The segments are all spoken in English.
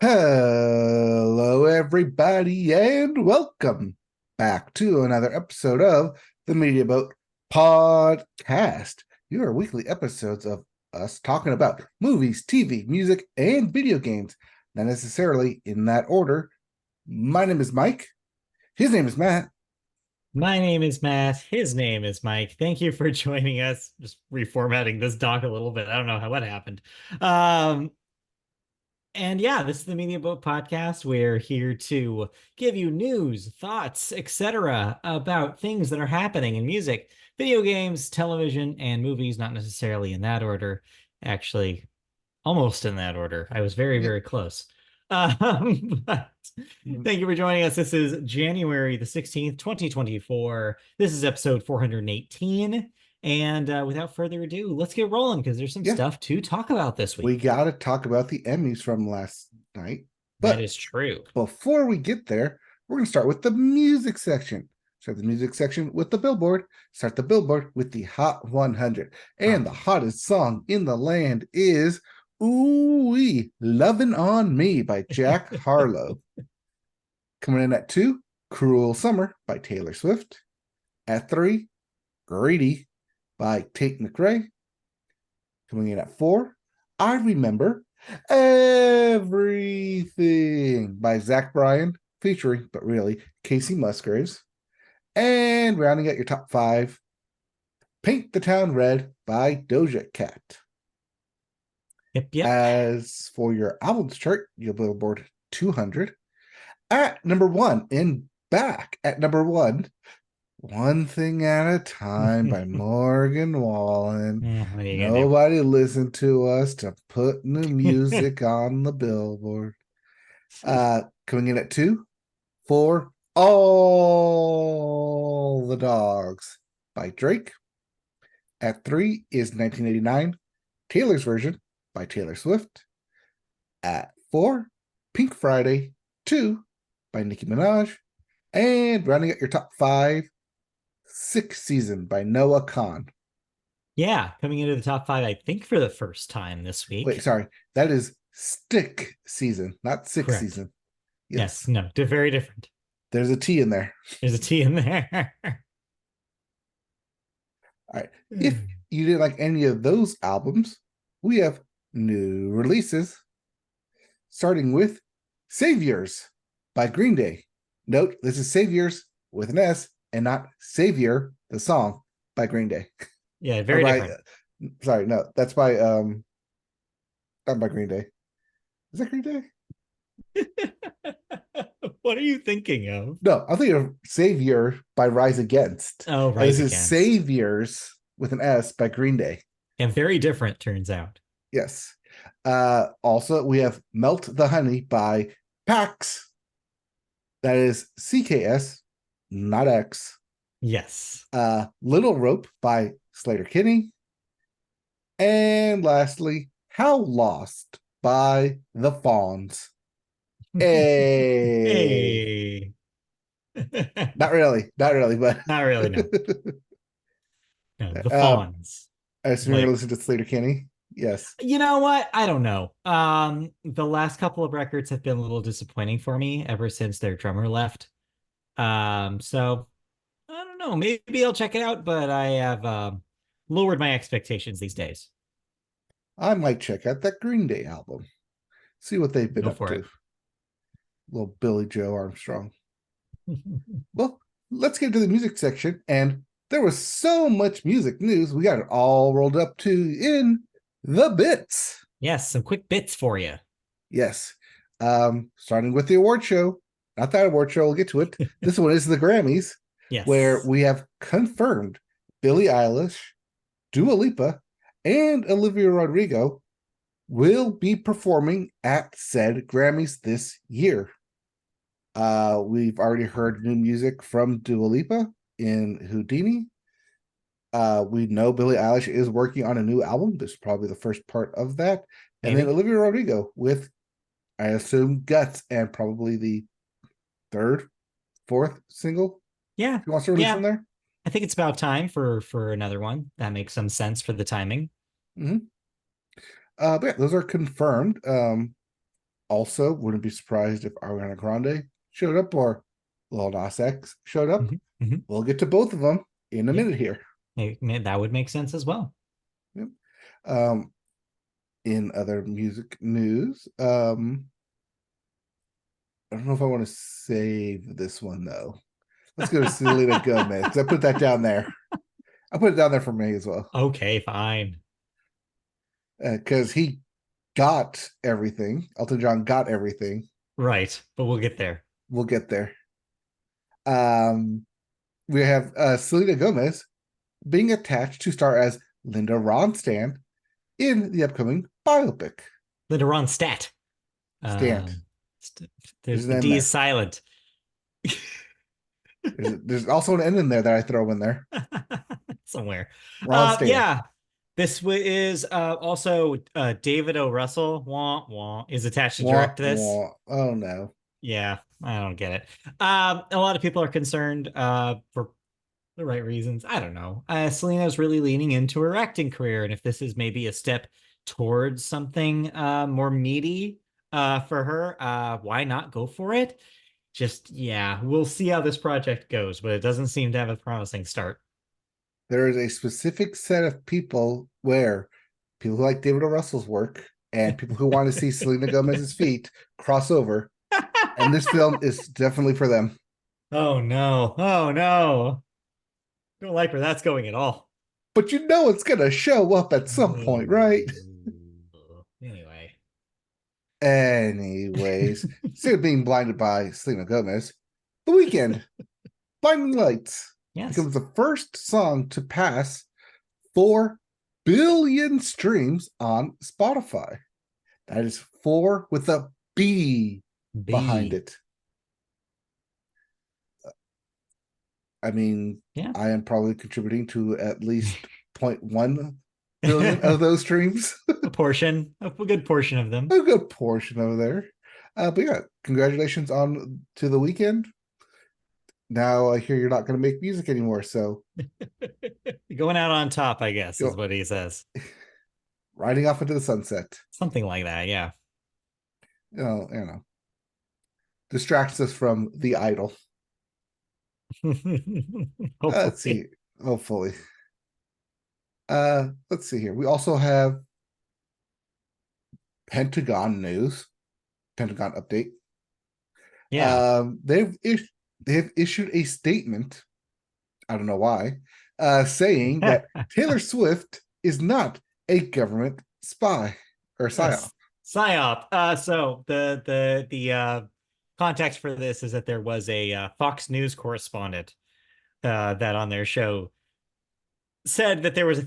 Hello, everybody, and welcome back to another episode of the Media Boat Podcast, your weekly episodes of us talking about movies, TV, music, and video games, not necessarily in that order. My name is Mike. His name is Matt. My name is Matt. His name is Mike. Thank you for joining us. Just reformatting this doc a little bit. I don't know what happened. Um, and yeah, this is the Media Boat Podcast. We're here to give you news, thoughts, etc. about things that are happening in music, video games, television, and movies, not necessarily in that order. Actually, almost in that order. I was very, Yeah. very close. But thank you for joining us. This is January the 16th, 2024. This is episode 418. And without further ado, let's get rolling because there's some Yeah, stuff to talk about this we week. got to talk about the Emmys from last night. That But is true. before we get there, we're going to start with the music section. Start the music section with the Billboard. Start the Billboard with the Hot 100. And the hottest song in the land is Ooh-Wee, Lovin' on Me by Jack Harlow. Coming in at 2, Cruel Summer by Taylor Swift. At 3, Greedy by Tate McRae. Coming in at 4, I Remember Everything by Zach Bryan, featuring, but really, Casey Musgraves. And rounding out your top 5, Paint the Town Red by Doja Cat. Yep, yep. As for your albums chart, your Billboard 200. At number 1, and back at number 1, One Thing at a Time by Morgan Wallen. What are you gonna Nobody listened to us to put new do? music on the Billboard. Coming in at 2, for All the Dogs by Drake. At 3 is 1989, Taylor's Version by Taylor Swift. At 4, Pink Friday 2 by Nicki Minaj. And rounding out your top 5, Sixth Season by Noah Khan. Yeah, coming into the top 5, I think for the first time this Wait, week. sorry. That is Stick Season, not Sixth Correct. Season. Yes, Yes. no, they're very different. There's a T in there. There's a T in there. All right. If you didn't like any of those albums, we have new releases, starting with Saviors by Green Day. Note, this is Saviors with an S and not Savior, the song by Green Day. Yeah, very by, different. Sorry, no, that's by not by Green Day. Is that Green Day? What are you thinking of? No, I'm thinking of Savior by Rise Against. Oh, And this Rise is Against. Saviors with an S by Green Day. And very different, turns out. Yes. Also, we have Melt the Honey by Pax. That is CKS, not X. Yes. Little Rope by Slater Kinney. And lastly, How Lost by The Fawns. Hey. Hey. Not really, but Not really, no. No, the uh, Fawns. I assume you're gonna Like, listen to Slater Kinney. Yes. you know what? I don't know. The last couple of records have been a little disappointing for me ever since their drummer left. So I don't know. Maybe I'll check it out, but I have lowered my expectations these days. I might check out that Green Day album. See what they've been Go up for to. it. Little Billy Joe Armstrong. Well, let's get to the music section. And there was so much music news. We got it all rolled up to in the bits. Yes, some quick bits for you. Yes. Starting with the award show. Not that award show, we'll get to it. This one is the Grammys, where Yes. we have confirmed Billie Eilish, Dua Lipa, and Olivia Rodrigo will be performing at said Grammys this year. We've already heard new music from Dua Lipa in Houdini. We know Billie Eilish is working on a new album. This is probably the first part of that. And then Maybe. Olivia Rodrigo with, I assume, Guts, and probably the third, fourth single Yeah. he wants to release Yeah. from there. I think it's about time for another one. That makes some sense for the timing. Mm-hmm. But yeah, those are confirmed. Also, wouldn't be surprised if Ariana Grande showed up or Lil Nas X showed up. We'll get to both of them in a minute here. That would make sense as well. Yep. In other music news, I don't know if I want to save this one though. Let's go to Selena Gomez. I put that down there. I put it down there for me as well. Okay, fine. Because he got everything. Elton John got everything. Right, but we'll get there. We'll get there. We have Selena Gomez being attached to star as Linda Ronstadt in the upcoming biopic. Linda Ronstadt. There's the D is silent. There's also an N in there that I throw in there. Somewhere. Yeah. This is also David O. Russell is attached to direct this. Oh no. Yeah, I don't get it. A lot of people are concerned for the right reasons. I don't know. Selena's really leaning into her acting career, and if this is maybe a step towards something more meaty for her, why not go for it? Just, yeah, we'll see how this project goes, but it doesn't seem to have a promising start. There is a specific set of people where people who like David O. Russell's work and people who want to see Selena Gomez's feet cross over. And this film is definitely for them. Oh, no. Oh, no. Don't like where that's going at all. But you know it's going to show up at some point, right? Anyways, instead of being blinded by Selena Gomez, The Weeknd, Blinding Lights, becomes the first song to pass 4 billion streams on Spotify. That is 4 with a B behind it. I mean, I am probably contributing to at least 0.1 billion of those streams. a good portion of them. A good portion over there. But yeah, congratulations to The Weeknd. Now I hear you're not going to make music anymore, so going out on top, I guess, is what he says. Riding off into the sunset. Something like that, yeah. You know. Distracts us from the idol. Let's see. Hopefully. Let's see here. We also have Pentagon news. Pentagon update. Yeah. They've issued a statement. I don't know why, saying that Taylor Swift is not a government spy or psyop. Psyop. So the context for this is that there was a Fox News correspondent that on their show said that there was a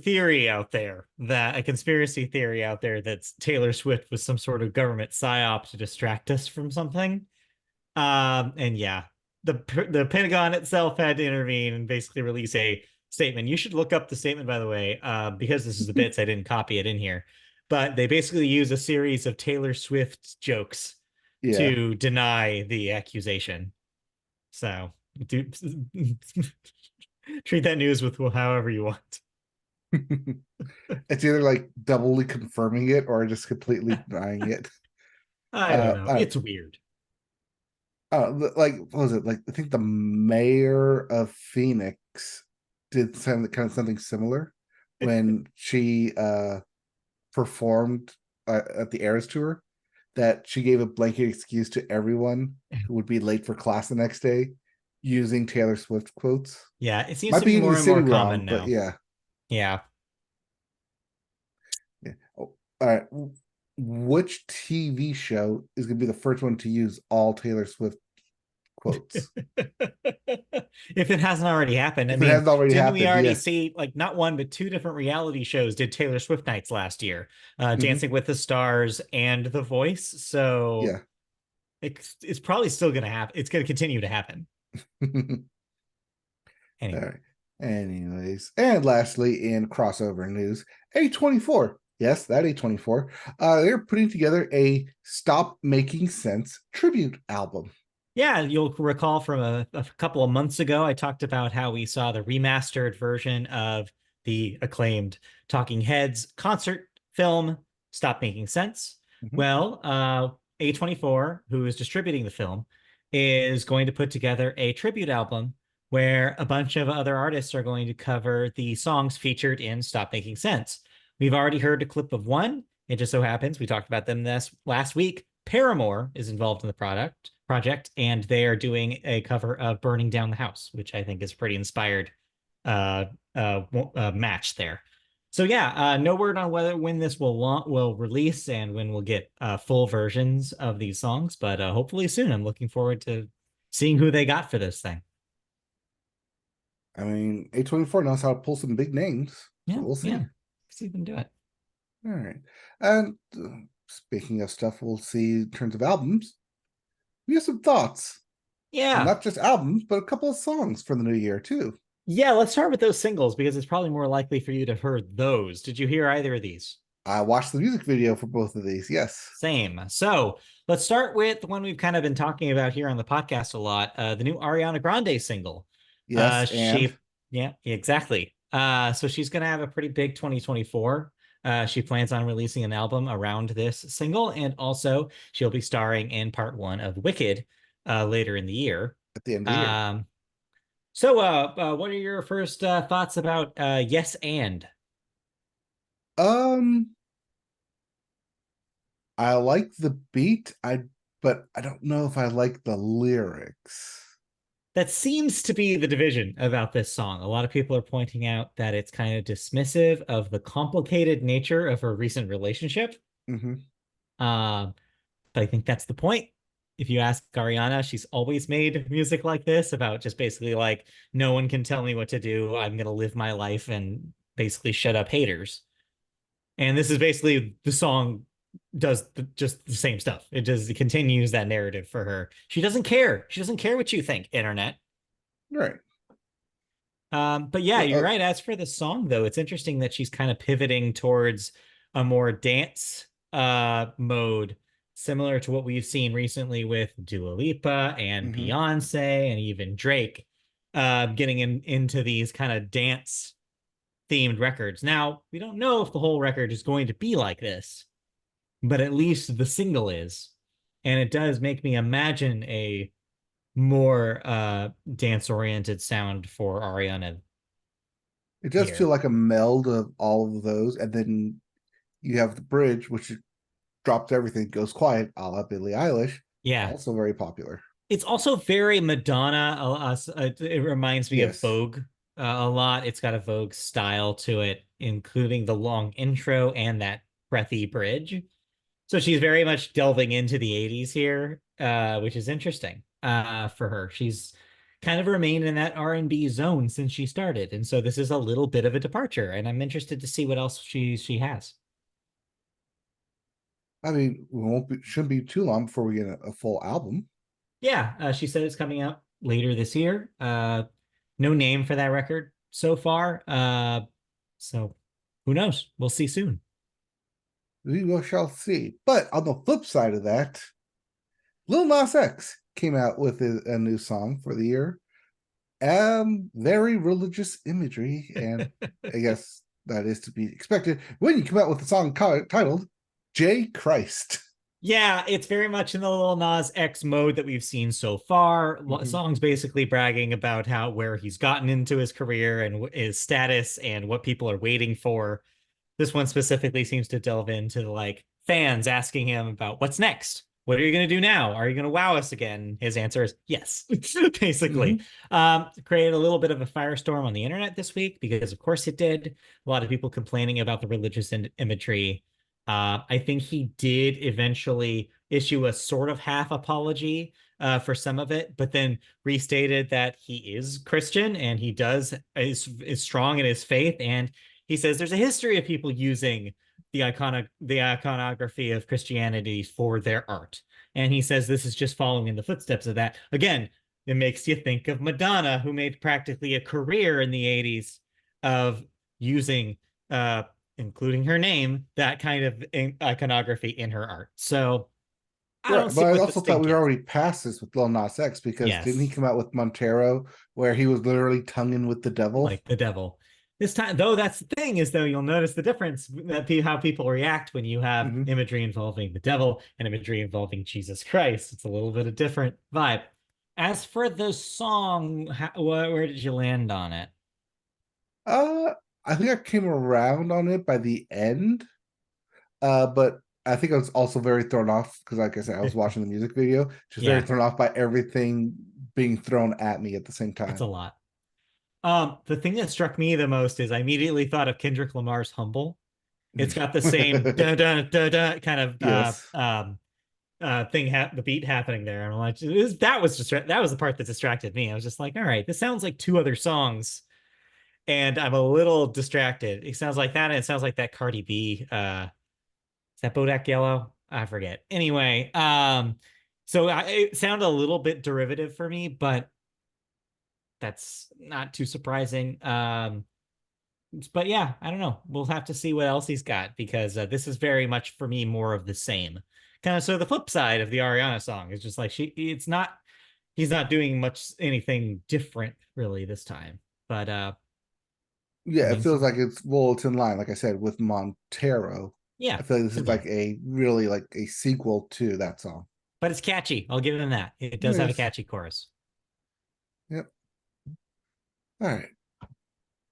conspiracy theory out there that Taylor Swift was some sort of government psyop to distract us from something. And yeah, the Pentagon itself had to intervene and basically release a statement. You should look up the statement, by the way, because this is the bits I didn't copy it in here. But they basically use a series of Taylor Swift jokes to deny the accusation. So treat that news with however you want. It's either like doubly confirming it or just completely denying it. I don't know. It's weird. Like, what was it? Like, I think the mayor of Phoenix did something similar when she performed at the Eras tour, that she gave a blanket excuse to everyone who would be late for class the next day using Taylor Swift quotes. Yeah, it seems to be more and more common now. But yeah. Oh, all right. Which TV show is going to be the first one to use all Taylor Swift quotes? If it hasn't already happened. Didn't we already see, like, not one but 2 different reality shows did Taylor Swift nights last year? Dancing with the Stars and The Voice. So yeah, it's probably still going to happen. It's going to continue to happen. Anyway. All right. Anyways, and lastly, in crossover news, A24. Yes, that A24. They're putting together a Stop Making Sense tribute album. Yeah, you'll recall from a couple of months ago, I talked about how we saw the remastered version of the acclaimed Talking Heads concert film, Stop Making Sense. Well, A24, who is distributing the film, is going to put together a tribute album where a bunch of other artists are going to cover the songs featured in Stop Making Sense. We've already heard a clip of one. It just so happens we talked about them this last week. Paramore is involved in the project, and they are doing a cover of Burning Down the House, which I think is pretty inspired match there. So yeah, no word on when this will release and when we'll get full versions of these songs, but hopefully soon. I'm looking forward to seeing who they got for this thing. I mean, A24 knows how to pull some big names. Yeah, So we'll see. Yeah. See them do it. All right. And speaking of stuff we'll see in terms of albums, we have some thoughts. Yeah. Not just albums, but a couple of songs for the new year, too. Yeah, let's start with those singles because it's probably more likely for you to have heard those. Did you hear either of these? I watched the music video for both of these, yes. Same. So let's start with the one we've kind of been talking about here on the podcast a lot, the new Ariana Grande single. Yes, and yeah, exactly. So she's gonna have a pretty big 2024. She plans on releasing an album around this single, and also she'll be starring in part one of Wicked later in the year. At the end of the year. So what are your first thoughts about Yes and? I like the beat, but I don't know if I like the lyrics. That seems to be the division about this song. A lot of people are pointing out that it's kind of dismissive of the complicated nature of her recent relationship. Mm-hmm. But I think that's the point. If you ask Ariana, she's always made music like this about just basically like, no one can tell me what to do. I'm going to live my life and basically shut up haters. And this is basically the song does just the same stuff. It continues that narrative for her. She doesn't care. She doesn't care what you think, internet. Right. But yeah, you're right. As for the song, though, it's interesting that she's kind of pivoting towards a more dance mode, similar to what we've seen recently with Dua Lipa and Beyonce and even Drake, getting into these kind of dance themed records. Now, we don't know if the whole record is going to be like this, but at least the single is. And it does make me imagine a more dance-oriented sound for Ariana. It does feel like a meld of all of those, and then you have the bridge, which drops everything, goes quiet, a la Billie Eilish. Yeah. Also very popular. It's also very Madonna. It reminds me of Vogue a lot. It's got a Vogue style to it, including the long intro and that breathy bridge. So she's very much delving into the 80s here, which is interesting for her. She's kind of remained in that R&B zone since she started. And so this is a little bit of a departure, and I'm interested to see what else she has. I mean, shouldn't be too long before we get a full album. Yeah, she said it's coming out later this year. No name for that record so far. So who knows? We'll see soon. We shall see. But on the flip side of that, Lil Nas X came out with a new song for the year. Very religious imagery, and I guess that is to be expected when you come out with a song titled J Christ. Yeah, it's very much in the Lil Nas X mode that we've seen so far. Songs basically bragging about where he's gotten into his career and his status and what people are waiting for. This one specifically seems to delve into like fans asking him about what's next. What are you going to do now? Are you going to wow us again? His answer is yes, basically. Created a little bit of a firestorm on the internet this week because, of course, it did. A lot of people complaining about the religious imagery. I think he did eventually issue a sort of half apology for some of it, but then restated that he is Christian and he is strong in his faith. And he says there's a history of people using the iconography of Christianity for their art. And he says this is just following in the footsteps of that. Again, it makes you think of Madonna, who made practically a career in the 80s of using, including her name, that kind of iconography in her art. So I also thought we already passed this with Lil Nas X because didn't he come out with Montero where he was literally tonguing with the devil? Like the devil. This time, though, that's the thing is though you'll notice the difference that how people react when you have Mhm. imagery involving the devil and imagery involving Jesus Christ. It's a little bit of different vibe. As for the song, where did you land on it? Uh, I think I came around on it by the end. But I think I was also very thrown off because, like I said, I was watching the music video. Just very Yeah, thrown off by everything being thrown at me at the same it's time. a lot. The thing that struck me the most is I immediately thought of Kendrick Lamar's "Humble." It's got the same da da da da kind of Yes. thing, the beat happening there. And I'm like, that was just that was the part that distracted me. I was just like, all right, this sounds like two other songs, and I'm a little distracted. It sounds like that, and it sounds like that Cardi B. Is that Bodak Yellow? I forget. Anyway, so it sounded a little bit derivative for me, but that's not too surprising. But yeah, I don't know. We'll have to see what else he's got because this is very much for me more of the same. Kind of so the flip side of the Ariana song is just like it's not he's not doing much anything different really this time. But I Yeah, it mean, feels like it's in line, like I said, with Montero. yeah, I feel like this is similar. like a really like a sequel to that song. But it's catchy. I'll give him that. It does have a Yes. catchy chorus. Yep. All right.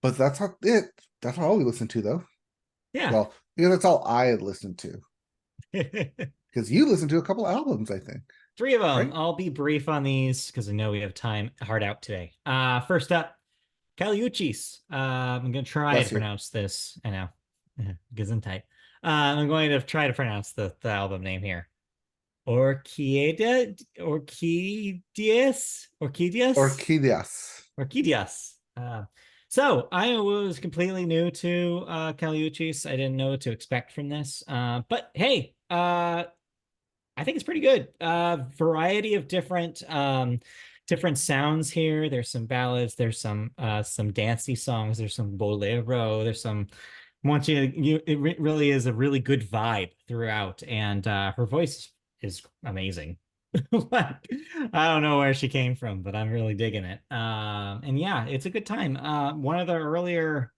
But that's not it. That's not all we listened to though. Yeah. Well, yeah, that's all I had listened to. Because you listened to a couple albums, I think. Three of them. Right? I'll be brief on these because I know we have time hard out today. First up, Uchis. I'm gonna try to Bless you. pronounce this. I know, Gesundheit. I'm going to try to pronounce the album name here. Orquídeas, Orquídeas. Orquídeas. So I was completely new to Uchis. I didn't know what to expect from this. But hey, I think it's pretty good. Variety of different sounds here. There's some ballads, there's some dancey songs, there's some bolero, there's some want you it really is a really good vibe throughout. And her voice is amazing. Like, I don't know where she came from, but I'm really digging it. And yeah, it's a good time. One of the earlier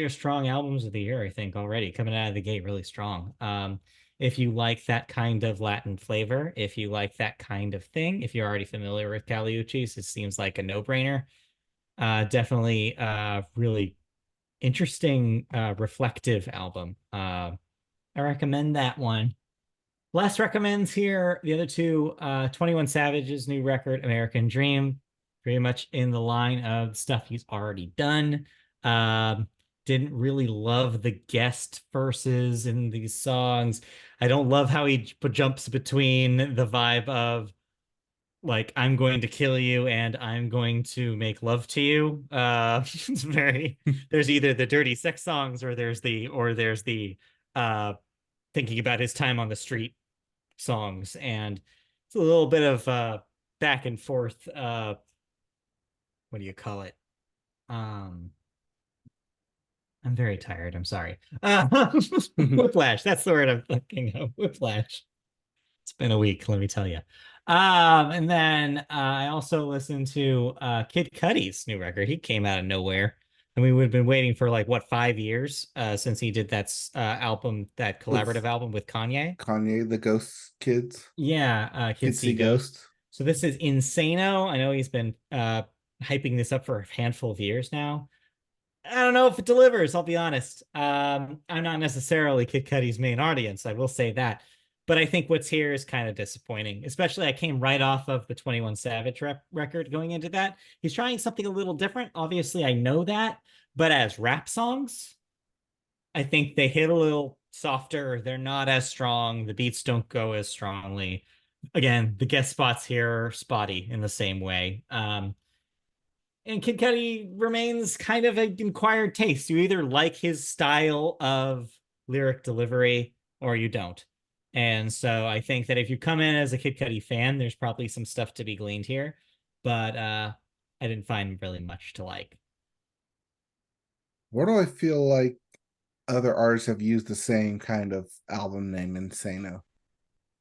strong albums of the year, I think, already coming out of the gate really strong. If you like that kind of Latin flavor, if you like that kind of thing, if you're already familiar with Caliuchis, it seems like a no-brainer. Definitely really interesting, reflective album. I recommend that one. Less recommends here. The other two, 21 Savage's new record, American Dream, very much in the line of stuff he's already done. Um, didn't really love the guest verses in these songs. I don't love how he jumps between the vibe of like I'm going to kill you and I'm going to make love to you. It's very there's either the dirty sex songs or there's the uh thinking about his time on the street songs, and it's a little bit of back and forth. What do you call it? Um, I'm very tired. I'm sorry. Whiplash. That's the word I'm thinking of. Whiplash. It's been a week, let me tell you. And then I also listened to Kid Cudi's new record. He came out of nowhere. And we would have been waiting for like what 5 years since he did that that With collaborative album with Kanye. Kanye, the Ghost Kids. Yeah, Kids Kids See See Ghosts. Ghost. So this is Insano. I know he's been hyping this up for a handful of years now. I don't know if it delivers, I'll be honest. I'm not necessarily Kid Cudi's main audience, I will say that. But I think what's here is kind of disappointing. Especially I came right off of the 21 Savage record going into that. He's trying something a little different. Obviously, I know that. But as rap songs, I think they hit a little softer. They're not as strong. The beats don't go as strongly. Again, the guest spots here are spotty in the same way. And Kid Cudi remains kind of an acquired taste. You either like his style of lyric delivery or you don't. And so I think that if you come in as a Kid Cudi fan, there's probably some stuff to be gleaned here. But I didn't find really much to like. Where do I feel like other artists have used the same kind of album name, Insano?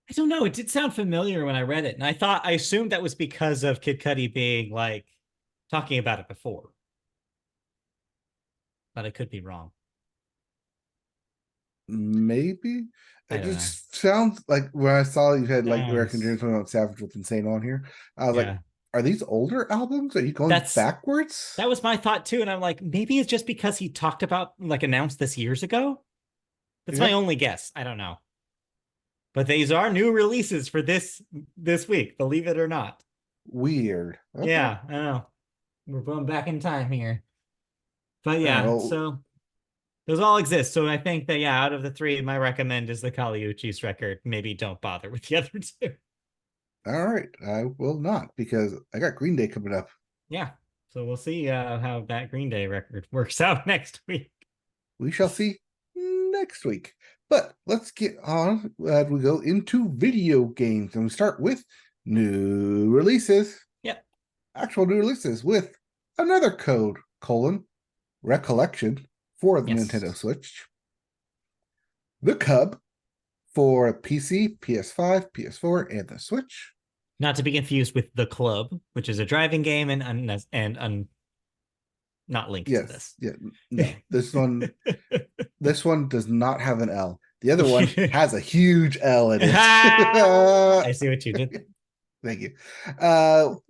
I don't know. It did sound familiar when I read it. And I assumed that was because of Kid Cudi being like talking about it before. but I could be wrong. Maybe. I It don't know. just sounds like when I saw you had like American Sounds, Dream talking about Savage with Insane on here, I was like, yeah. are these older albums? Are you going That's backwards? that was my thought too, and I'm like, maybe it's just because he talked about like announced this years ago. That's my Yeah. only guess. I don't know. But these are new releases for this week, believe it or not. Weird. Okay. Yeah, I know. We're going back in time here. But All right. yeah, Well, so those all exist. So I think that yeah, out of the three, my recommend is the Kali Uchis record. Maybe don't bother with the other two. all right. I will not because I got Green Day coming up. Yeah. So we'll see how that Green Day record works out next week. We shall see next week. But let's get on as we go into video games. And we start with new releases. Yep. Actual new releases with another code, recollection for the Yes. Nintendo Switch. The Cub for PC, PS5, PS4, and the Switch. Not to be confused with The Club, which is a driving game and not linked to Yes. this. Yeah. No. This one does not have an L. The other one has a huge L in it. I see what you did. Thank you.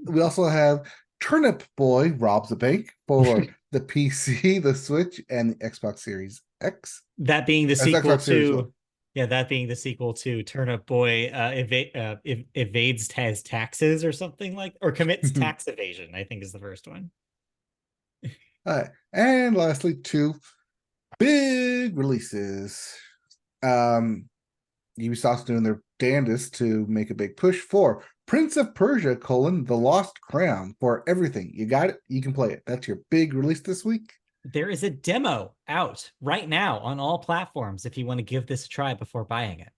We also have Turnip Boy Robs a Bank for the PC, the Switch, and the Xbox Series X. That being the That's sequel Xbox Series One. to, yeah, that being the sequel to Turnip Boy evades his taxes or something like, or commits tax evasion, I think is the first one. And lastly, two big releases. Ubisoft's doing their damnedest to make a big push for Prince of Persia: The Lost Crown for everything. You got it. You can play it. That's your big release this week. There is a demo out right now on all platforms if you want to give this a try before buying it.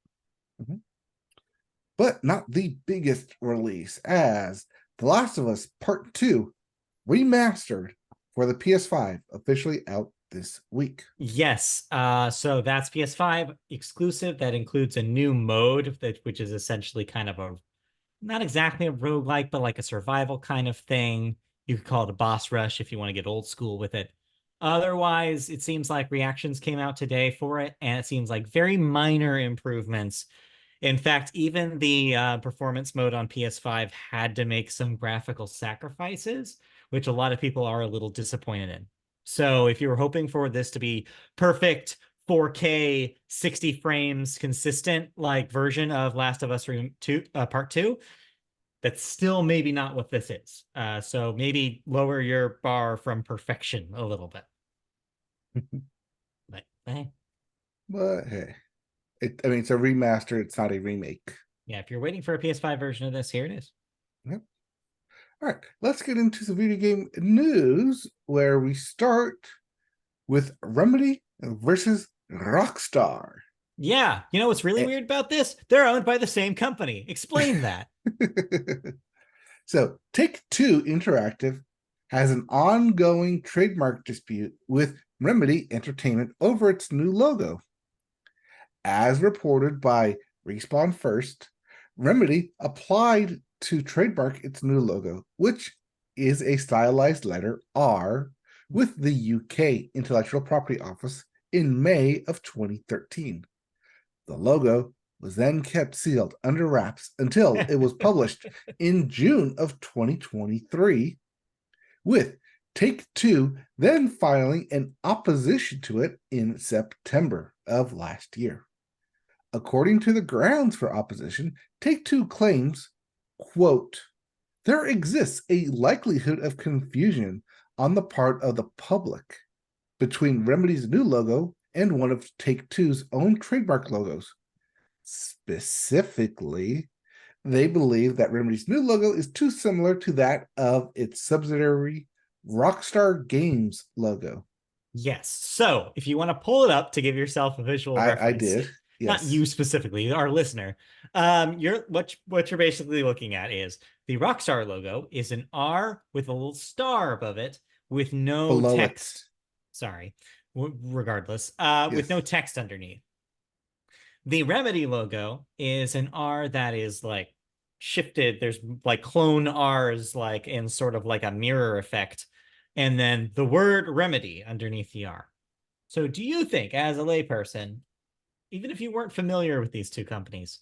Mm-hmm. But not the biggest release, as The Last of Us Part 2 remastered for the PS5 officially out this week. Yes. So that's PS5 exclusive. That includes a new mode, which is essentially kind of a, not exactly a roguelike, but like a survival kind of thing. You could call it a boss rush if you want to get old school with it. Otherwise, it seems like reactions came out today for it, and it seems like very minor improvements. In fact, even the performance mode on PS5 had to make some graphical sacrifices, which a lot of people are a little disappointed in. So if you were hoping for this to be perfect 4K 60 frames consistent like version of Last of Us 2 Part 2, that's still maybe not what this is. So maybe lower your bar from perfection a little bit. But hey. But hey, I mean, it's a remaster. It's not a remake. Yeah, if you're waiting for a PS5 version of this, here it is. Yep. All right, let's get into some video game news where we start with Remedy versus Rockstar. Yeah, you know what's really weird about this? They're owned by the same company. Explain that. So, Take-Two Interactive has an ongoing trademark dispute with Remedy Entertainment over its new logo. As reported by Respawn First, Remedy applied to trademark its new logo, which is a stylized letter R, with the UK Intellectual Property Office in May of 2013. The logo was then kept sealed under wraps until it was published in June of 2023, with Take-Two then filing an opposition to it in September of last year. According to the grounds for opposition, Take-Two claims, quote, there exists a likelihood of confusion on the part of the public between Remedy's new logo and one of Take-Two's own trademark logos. Specifically, they believe that Remedy's new logo is too similar to that of its subsidiary Rockstar Games logo. Yes. So if you want to pull it up to give yourself a visual reference, I did. Yes. Not you specifically, our listener. What you're basically looking at is the Rockstar logo is an R with a little star above it with no Below text. it. Sorry. Regardless, Yes. with no text underneath. The Remedy logo is an R that is like shifted. There's like clone R's, like in sort of like a mirror effect. And then the word Remedy underneath the R. So do you think, as a layperson, even if you weren't familiar with these two companies,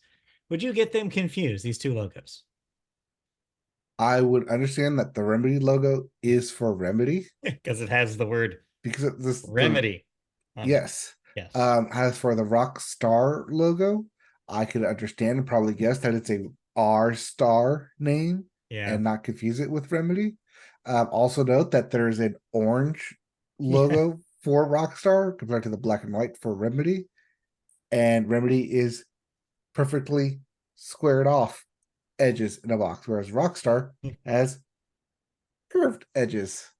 would you get them confused, these two logos? I would understand that the Remedy logo is for Remedy Because it has the word because the remedy on it. yes. Yes. As for the Rockstar logo, I could understand and probably guess that it's a R Star name Yeah. and not confuse it with Remedy. Also note that there's an orange Yeah. logo for Rockstar compared to the black and white for Remedy, and Remedy is perfectly squared off edges in a box, whereas Rockstar has curved edges.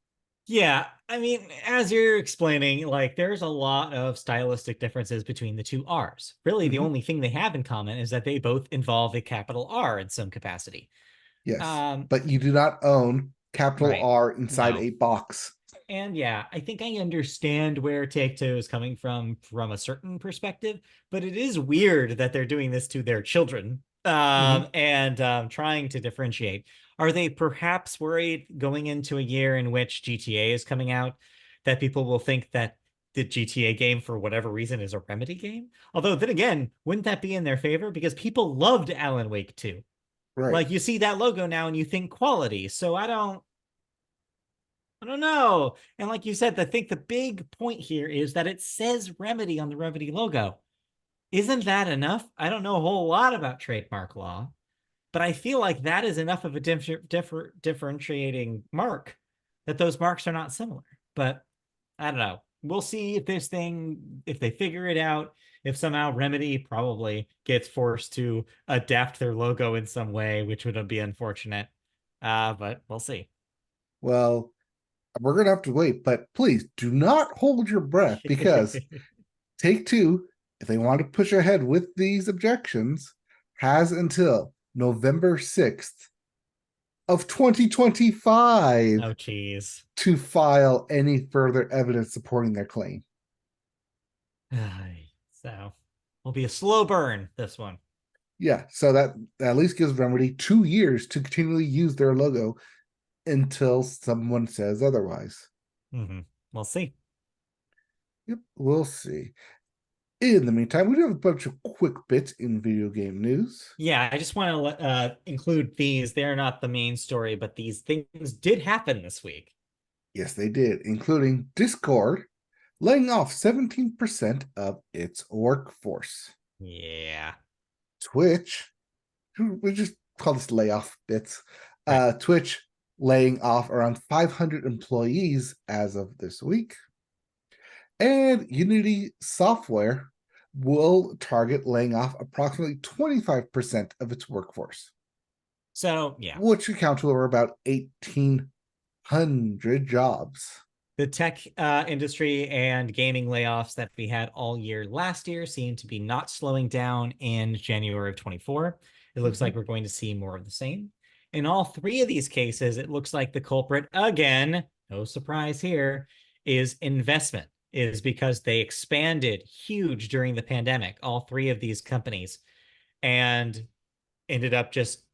Yeah, I mean, as you're explaining, like there's a lot of stylistic differences between the two R's. Really, the Mhm. only thing they have in common is that they both involve a capital R in some capacity. Yes, Um, but you do not own capital right. R inside No. a box. And yeah, I think I understand where Take-Two is coming from a certain perspective, but it is weird that they're doing this to their children, Mhm. and trying to differentiate. Are they perhaps worried going into a year in which GTA is coming out that people will think that the GTA game, for whatever reason, is a Remedy game? Although then again, wouldn't that be in their favor? Because people loved Alan Wake 2. Right. Like you see that logo now and you think quality. So I don't know. And like you said, I think the big point here is that it says Remedy on the Remedy logo. Isn't that enough? I don't know a whole lot about trademark law, but I feel like that is enough of a differentiating mark that those marks are not similar. But I don't know. We'll see if this thing, if they figure it out, if somehow Remedy probably gets forced to adapt their logo in some way, which would be unfortunate. But we'll see. Well, we're gonna have to wait, but please do not hold your breath because Take Two, if they want to push ahead with these objections, has until November 6th of 2025 Oh, geez. to file any further evidence supporting their claim. So will be a slow burn, this one. Yeah, so that at least gives Remedy 2 years to continually use their logo until someone says otherwise. We'll see. Yep, we'll see. In the meantime, we do have a bunch of quick bits in video game news. Yeah, I just want to include these. They're not the main story, but these things did happen this week. Yes, they did, including Discord laying off 17% of its workforce. Yeah. Twitch, we just call this layoff bits. Right. Twitch laying off around 500 employees as of this week. And Unity Software will target laying off approximately 25% of its workforce, So, yeah. which account to about 1,800 jobs. The tech industry and gaming layoffs that we had all year last year seem to be not slowing down in January of 24. It looks like we're going to see more of the same. In all three of these cases, it looks like the culprit, again, no surprise here, is investment, is because they expanded huge during the pandemic, all three of these companies, and ended up just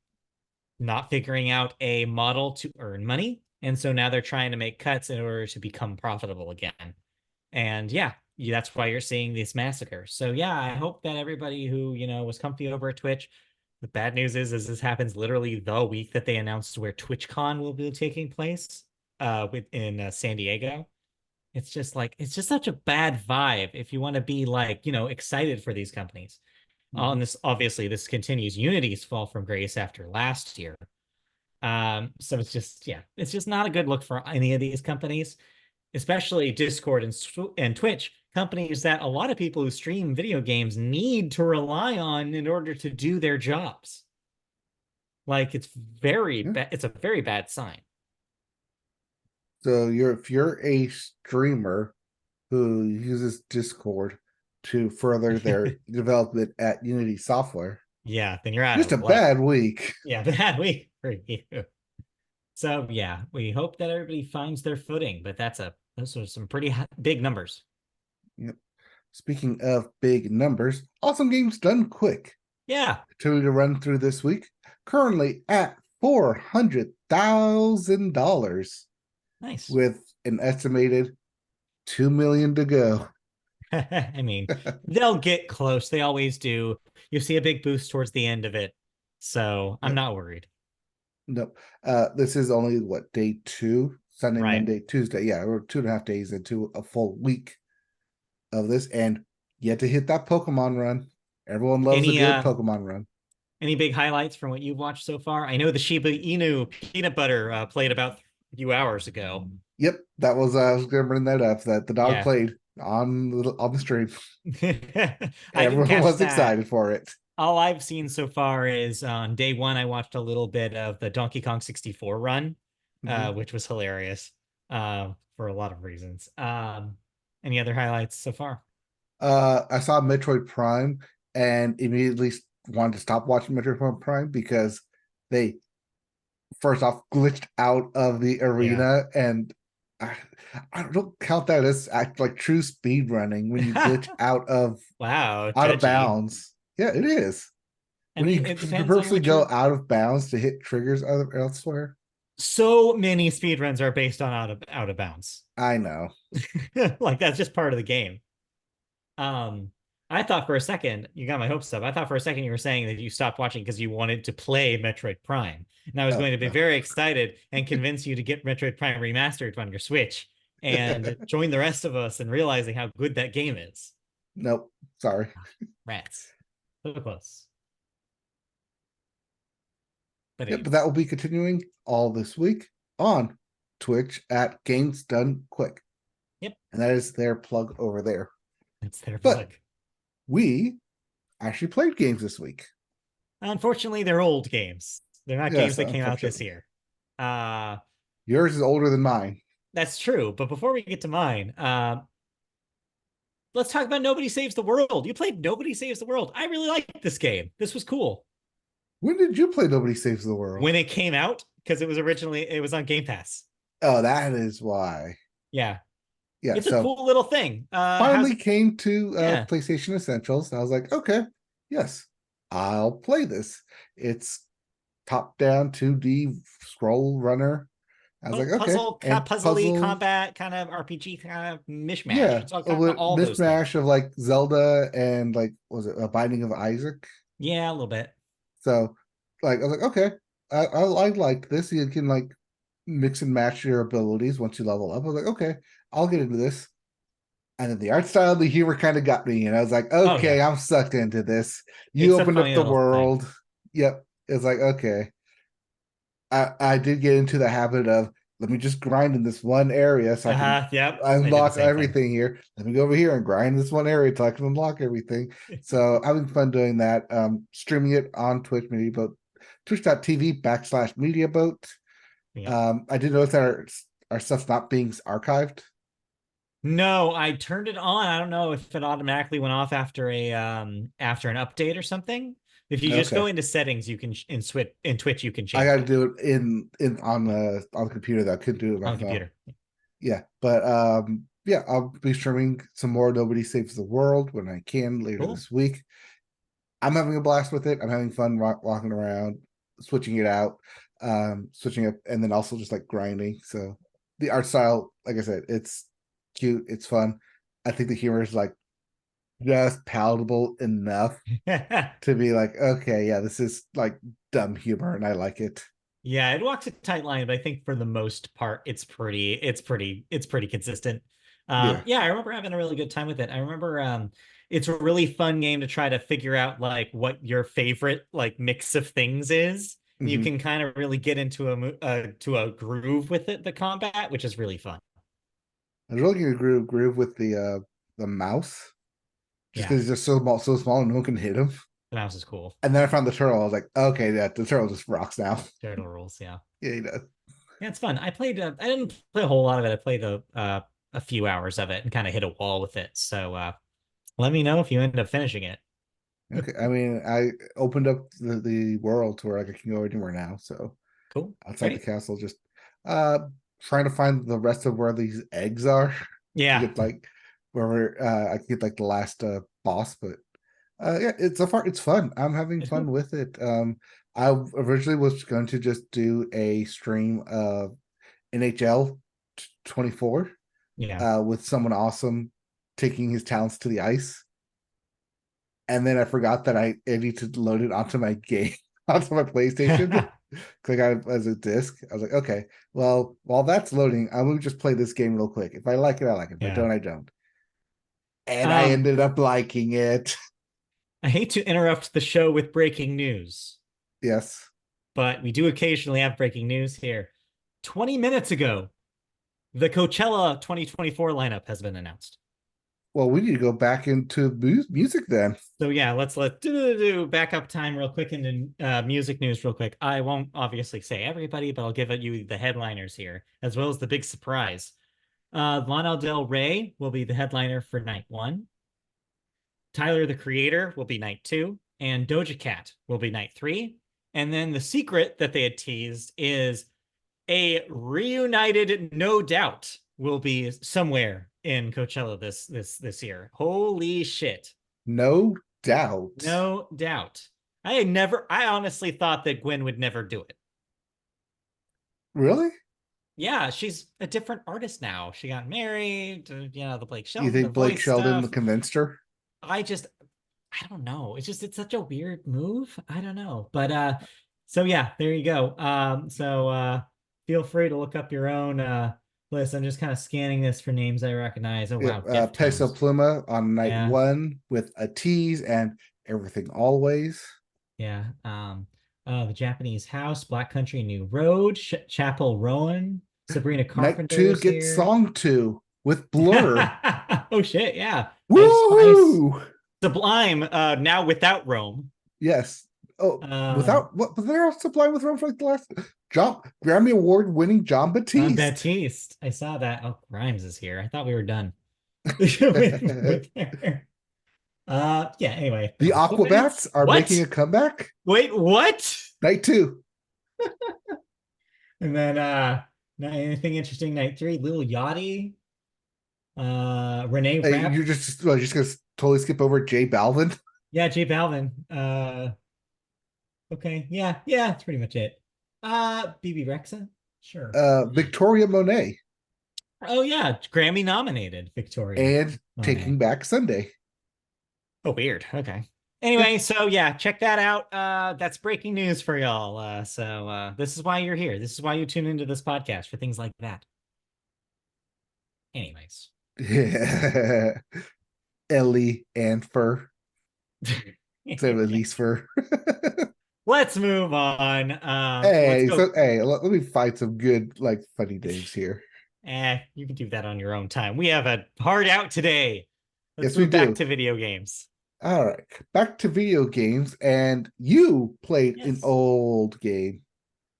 not figuring out a model to earn money. And so now they're trying to make cuts in order to become profitable again. And yeah, that's why you're seeing these massacres. So yeah, I hope that everybody who, was comfy over at Twitch, the bad news is this happens literally the week that they announced where TwitchCon will be taking place in San Diego. It's just such a bad vibe if you want to be like, excited for these companies. On this, obviously, this continues Unity's fall from grace after last year. So it's just not a good look for any of these companies, especially Discord and Twitch, companies that a lot of people who stream video games need to rely on in order to do their jobs. Like it's very Yeah. bad. It's a very bad sign. So if you're a streamer who uses Discord to further their development at Unity Software, Yeah, then you're out just a of luck. bad week. Yeah, bad week for you. So yeah, we hope that everybody finds their footing, but those are some pretty big numbers. Yep. Speaking of big numbers, awesome games done quick. Yeah. To run through this week, currently at $400,000 Nice. with an estimated 2 million to go. I mean, they'll get close. They always do. You see a big boost towards the end of it. So I'm Yep. not worried. Nope. This is only what, day 2? Sunday, Right. Monday, Tuesday. Yeah, we're 2.5 days into a full week of this, and yet to hit that Pokemon run. Everyone loves a Any good Pokemon run. any big highlights from what you've watched so far? I know the Shiba Inu peanut butter played about a few hours ago. Yep, that was I was gonna bring that up. That the dog Yeah. played on the stream. I didn't Everyone catch was that. excited for it. All I've seen so far is on day one, I watched a little bit of the Donkey Kong 64 run, Mhm. which was hilarious for a lot of reasons. Any other highlights so far? I saw Metroid Prime and immediately wanted to stop watching Metroid Prime because they first off glitched out of the Yeah. arena, and I, I don't count that as act like true speed running when you glitch Wow, out of judgy. bounds. Yeah, it is. I When you mean, it depends on purposely what go you're. out of bounds to hit triggers elsewhere. So many speedruns are based on out of bounds. I know. Like that's just part of the game. Um, I thought for a second, you got my hopes up. I thought for a second you were saying that you stopped watching because you wanted to play Metroid Prime. And I was Oh going to be no. very excited and convince you to get Metroid Prime remastered on your Switch and join the rest of us in realizing how good that game is. Nope. Sorry. Rats. So close. But Yep, but anyways. that will be continuing all this week on Twitch at Games Done Quick. Yep, And that is their plug over there. that's their But plug. we actually played games this week. Unfortunately, they're old games. They're not games Yes, that came out this unfortunately. year. Uh Yours is older than mine. that's true. But before we get to mine, let's talk about Nobody Saves the World. You played Nobody Saves the World. I really liked this game. This was cool. When did you play Nobody Saves the World? When it came out, because it was on Game Pass. Oh, that is why. Yeah. Yeah, It's a so cool little thing. How's finally it? came to Yeah. PlayStation Essentials. I was like, okay, yes, I'll play this. It's top down 2D scroll runner. I was like, okay, Puzzle, and puzzly puzzle, combat, kind of RPG, kind of mishmash. yeah, It's all a kind of all those things. mishmash of like Zelda and like was it a Binding of Isaac? Yeah, a little bit. So like I was like, okay, I like this. You can like mix and match your abilities once you level up. I was like, okay, I'll get into this. And then the art style, the humor kind of got me, and I was like, Oh okay, yeah. I'm sucked into this. You It's a opened up funny the little thing. world. Yep. It's like, okay. I did get into the habit of let me just grind in this one area so I can Yep. I did the unlock same thing. everything here. Let me go over here and grind this one area till I can unlock everything. So having fun doing that. Streaming it on Twitch Media Boat, twitch.tv/Media Boat. Yeah. I did notice that our stuff's not being archived. No, I turned it on. I don't know if it automatically went off after an update or something. If you just Okay. go into settings, you can in Twitch you can I change got to it do it in yeah, on the computer though. I couldn't do it on on my the phone. computer. Yeah, but yeah, I'll be streaming some more Nobody Saves the World when I can later Cool. this week. I'm having a blast with it. I'm having fun walking around, switching it out, switching up, and then also just like grinding. So the art style, like I said, it's cute, it's fun. I think the humor is like just palatable enough to be like, okay, yeah, this is like dumb humor, and I like it. Yeah, it walks a tight line, but I think for the most part, it's pretty consistent. Yeah. Yeah, I remember having a really good time with it. I remember it's a really fun game to try to figure out like what your favorite like mix of things is. You Hmm. can kind of really get into to a groove with it, the combat, which is really fun. I was really getting a groove with the mouse, just Yeah, because he's just so small and no one can hit him. the mouse is cool. And then I found the turtle. I was like, okay, yeah, the turtle just rocks now. Turtle rules, yeah. Yeah, he does. Yeah, it's fun. I didn't play a whole lot of it. I played a few hours of it and kind of hit a wall with it. So let me know if you end up finishing it. Okay, I mean, I opened up the world to where like I can go anywhere now. So Cool. outside the Great. castle, just uh trying to find the rest of where these eggs are to Yeah. get like wherever I can get like the last boss. But yeah, it's so far it's fun. I'm having It's fun cool. with it. I originally was going to just do a stream of NHL 24 Yeah. with someone awesome taking his talents to the ice. And then I forgot that I need to load it onto my game, onto my PlayStation. Click on it as a disc. I was like, okay, well, while that's loading, I'm gonna just play this game real quick. If I like it, I like it. If I Yeah. don't, I don't. And I ended up liking it. I hate to interrupt the show with breaking news. Yes. But we do occasionally have breaking news here. 20 minutes ago, the Coachella 2024 lineup has been announced. Well, we need to go back into music then. So yeah, let's do back up time real quick into music news real quick. I won't obviously say everybody, but I'll give you the headliners here, as well as the big surprise. Lana Del Rey will be the headliner for night 1. Tyler, the Creator, will be night 2. And Doja Cat will be night 3. And then the secret that they had teased is a reunited No Doubt will be somewhere in Coachella this year. Holy shit. No doubt. No doubt. I honestly thought that Gwen would never do it. Really? Yeah, she's a different artist now. She got married, the Blake Shelton. You think Blake Shelton convinced her? I don't know. It's such a weird move. I don't know. But so yeah, there you go. So feel free to look up your own list. I'm just kind of scanning this for names I recognize. Oh wow. Peso Pluma on night 1 with a tease and Everything Always. Yeah. The Japanese House, Black Country New Road, Chapel Rowan, Sabrina Carpenter. Night 2 gets Song 2 with Blur. Oh shit, yeah. Woo! Sublime, now without Rome. Yes. Oh, without what? But they're Sublime with Rome for like the last Grammy Award winning John Batiste. John Batiste. I saw that. Oh, Grimes is here. I thought we were done. with anyway. The Aquabats are making a comeback. Wait, what? Night 2. And then anything interesting, night 3, Lil Yachty. Renee Rapp. You're just gonna totally skip over J Balvin. Yeah, J Balvin. Okay, yeah, that's pretty much it. BB Rexa, sure. Victoria Monet. Oh yeah, Grammy nominated Victoria. And Taking Back Sunday. Oh, weird. Okay. Anyway, so yeah, check that out. That's breaking news for y'all. So this is why you're here. This is why you tune into this podcast, for things like that. Anyways. Yeah. Ellie and Fur. So Elise Fur. Let's move on. Let me find some good, funny names here. You can do that on your own time. We have a hard out today. Let's move back to video games. All right, back to video games, and you played an old game.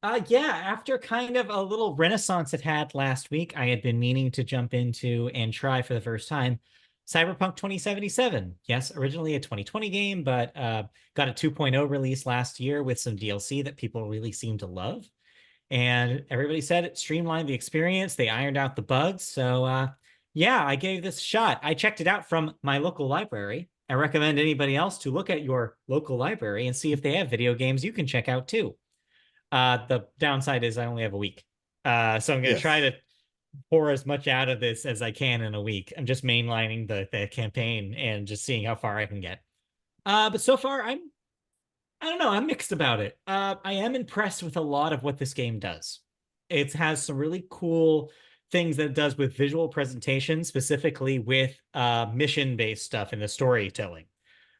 After kind of a little renaissance it had last week, I had been meaning to jump into and try for the first time Cyberpunk 2077. Yes, originally a 2020 game, but got a 2.0 release last year with some DLC that people really seem to love. And everybody said it streamlined the experience. They ironed out the bugs. So I gave this a shot. I checked it out from my local library. I recommend anybody else to look at your local library and see if they have video games you can check out too. The downside is I only have a week. So I'm going to try to pour as much out of this as I can in a week. I'm just mainlining the campaign and just seeing how far I can get. But so far, I don't know. I'm mixed about it. I am impressed with a lot of what this game does. It has some really cool things that it does with visual presentation, specifically with mission-based stuff in the storytelling.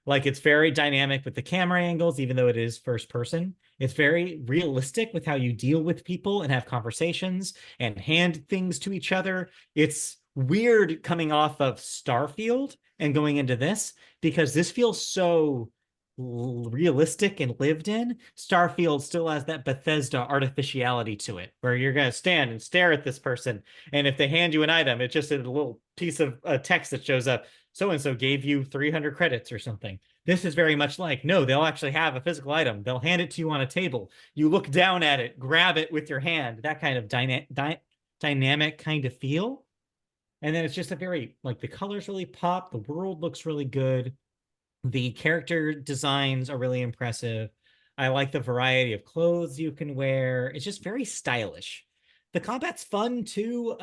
Like, it's very dynamic with the camera angles, even though it is first person. It's very realistic with how you deal with people and have conversations and hand things to each other. It's weird coming off of Starfield and going into this, because this feels so realistic and lived in. Starfield still has that Bethesda artificiality to it, where you're going to stand and stare at this person, and if they hand you an item, it's just a little piece of text that shows up. So-and-so gave you 300 credits or something. This is very much like, no, they'll actually have a physical item. They'll hand it to you on a table. You look down at it, grab it with your hand, that kind of dynamic kind of feel. And then it's just a very, the colors really pop. The world looks really good. The character designs are really impressive. I like the variety of clothes you can wear. It's just very stylish. The combat's fun too.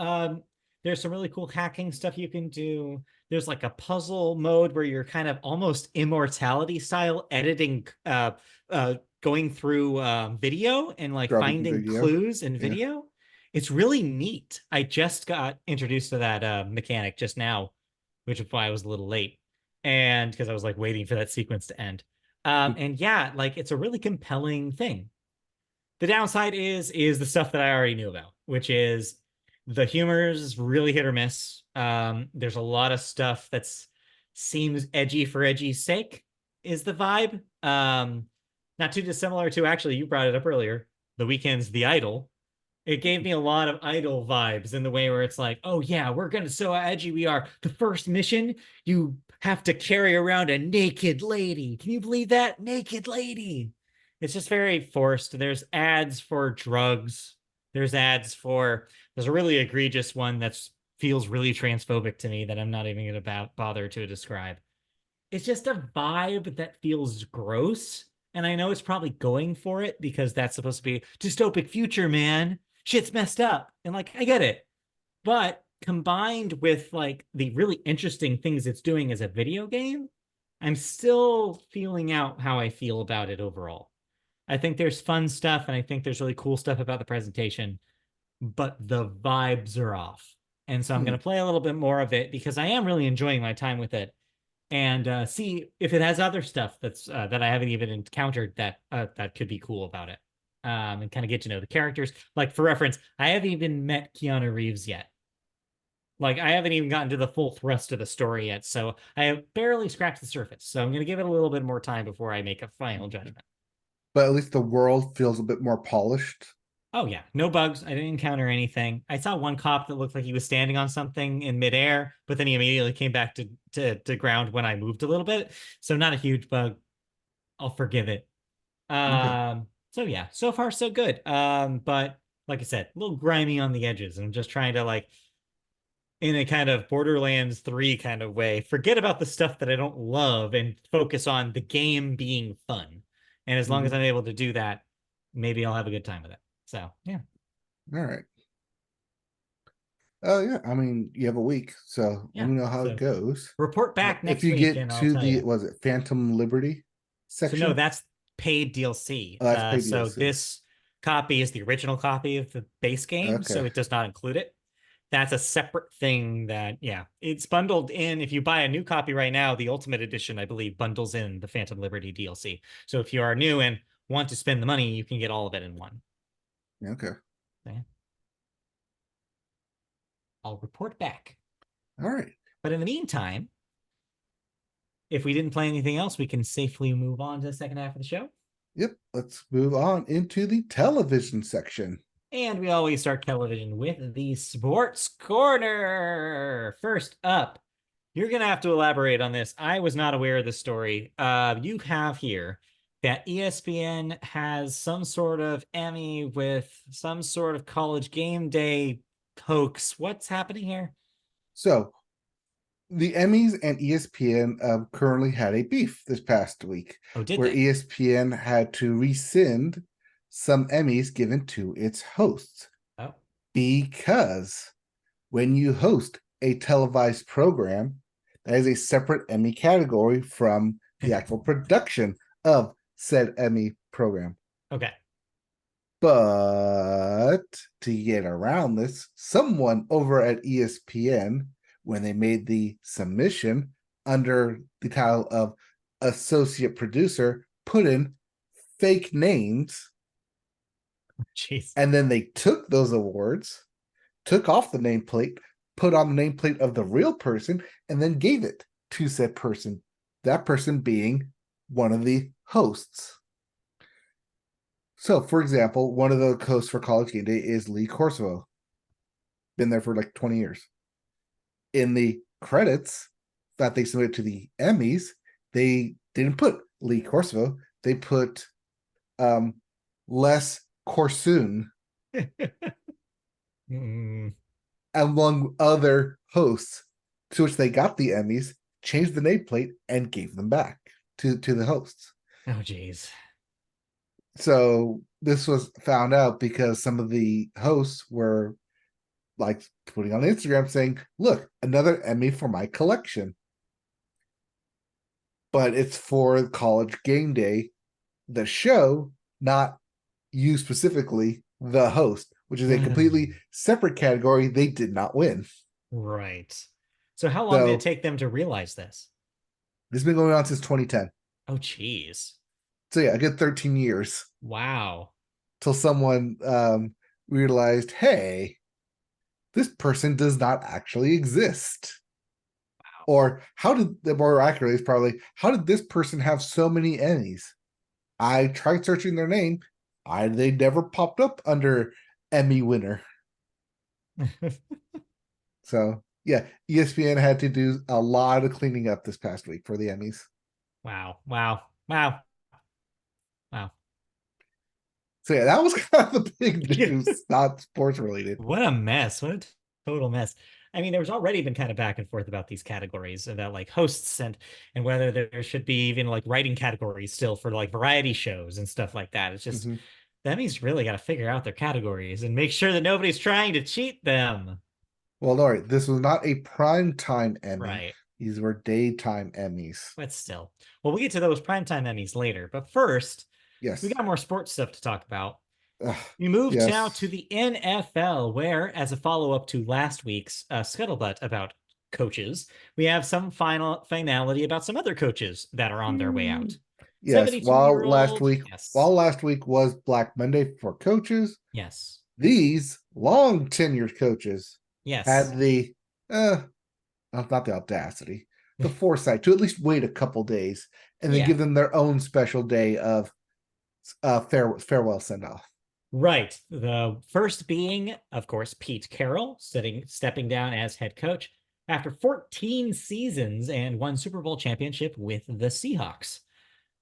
There's some really cool hacking stuff you can do. There's like a puzzle mode where you're kind of almost immortality style editing, going through video and like Dropping the finding video. clues in Yeah. video. It's really neat. I just got introduced to that mechanic just now, which is why I was a little late. And because I was like waiting for that sequence to end. And yeah, like it's a really compelling thing. The downside is the stuff that I already knew about, which is the humor is really hit or miss. There's a lot of stuff that's seems edgy for edgy's sake, is the vibe. Not too dissimilar to, actually, you brought it up earlier, The Weeknd's The Idol. It gave me a lot of Idol vibes in the way where it's like, oh yeah, we're gonna so edgy we are. The first mission, you have to carry around a naked lady. Can you believe that? Naked lady. It's just very forced. There's ads for drugs. There's ads for, there's a really egregious one that feels really transphobic to me that I'm not even gonna bother to describe. It's just a vibe that feels gross. And I know it's probably going for it because that's supposed to be dystopic future, man. Shit's messed up. And like, I get it. But combined with like the really interesting things it's doing as a video game, I'm still feeling out how I feel about it overall. I think there's fun stuff and I think there's really cool stuff about the presentation, but the vibes are off. And so I'm going Hmm. to play a little bit more of it because I am really enjoying my time with it, and see if it has other stuff that's that I haven't even encountered that could be cool about it. And kind of get to know the characters. Like for reference, I haven't even met Keanu Reeves yet. Like I haven't even gotten to the full thrust of the story yet, so I have barely scratched the surface. So I'm gonna give it a little bit more time before I make a final judgment. But at least the world feels a bit more polished. Oh yeah, no bugs. I didn't encounter anything. I saw one cop that looked like he was standing on something in midair, but then he immediately came back to ground when I moved a little bit. So not a huge bug. I'll forgive it. Okay. So yeah, so far so good. But like I said, a little grimy on the edges. I'm just trying to like, in a kind of Borderlands 3 kind of way, forget about the stuff that I don't love and focus on the game being fun. And as long as Hmm. I'm able to do that, maybe I'll have a good time with it. So yeah. All right. Oh yeah. I mean, you have a week, so let Yeah. me know how it So goes. report back If next you week get and I'll to tell the, you. was it Phantom Liberty So no, section? that's paid DLC. Oh, that's paid So DLC. this copy is the original copy of the base game, Okay. so it does not include it. That's a separate thing that, yeah, it's bundled in. If you buy a new copy right now, the Ultimate Edition, I believe, bundles in the Phantom Liberty DLC. So if you are new and want to spend the money, you can get all of it in one. Okay. Okay. I'll report back. All right. But in the meantime, if we didn't play anything else, we can safely move on to the second half of the show. Yep. Let's move on into the television section. And we always start television with the Sports Corner. First up, you're going to have to elaborate on this. I was not aware of the story. You have here that ESPN has some sort of Emmy with some sort of college game day hoax. What's happening here? So the Emmys and ESPN currently had a beef this past week Oh, did where they? ESPN had to rescind some Emmys given to its hosts Oh, because when you host a televised program, that is a separate Emmy category from the actual production of said Emmy program. okay. But to get around this, someone over at ESPN, when they made the submission under the title of associate producer, put in fake names. Jeez. And then they took those awards, took off the nameplate, put on the nameplate of the real person, and then gave it to said person. That person being one of the hosts. So, for example, one of the hosts for College Game Day is Lee Corso. Been there for like 20 years. In the credits that they submitted to the Emmys, they didn't put Lee Corso. They put Les Corsoon Mm. among other hosts, to which they got the Emmys, changed the nameplate, and gave them back to the hosts. Oh, jeez. So this was found out because some of the hosts were like putting on Instagram saying, look, another Emmy for my collection. But it's for College Game Day, the show, not you specifically, the host, which is a completely separate category they did not win. Right. So how long did it So take them to realize this? this has been going on since 2010. Oh, geez. So yeah, a good 13 years Wow. till someone realized, hey, this person does not actually exist. Or how did, more accurately, is probably, how did this person have so many Emmys? I tried searching their name. They never popped up under Emmy winner. So yeah, ESPN had to do a lot of cleaning up this past week for the Emmys. Wow. Wow. Wow. Wow. So yeah, that was kind of the big news, not sports related. What a mess. What a total mess. I mean, there's already been kind of back and forth about these categories, about like hosts and whether there should be even like writing categories still for like variety shows and stuff like that. It's just the Emmys really got to figure out their categories and make sure that nobody's trying to cheat them. Well, all right, this was not a prime time Emmy. Right. These were daytime Emmys. But still. Well, we'll get to those primetime Emmys later. But first, we Yes. got more sports stuff to talk about. Ugh, We moved yes. now to the NFL, where, as a follow-up to last week's scuttlebutt about coaches, we have some finality about some other coaches that are on their way out. Yes, while last 72-year-old. week, Yes. while last week was Black Monday for coaches, Yes. these long tenured coaches Yes. had the not the audacity, the foresight to at least wait a couple days and then Yeah. give them their own special day of farewell send off. Right. The first being, of course, Pete Carroll stepping down as head coach after 14 seasons and one Super Bowl championship with the Seahawks.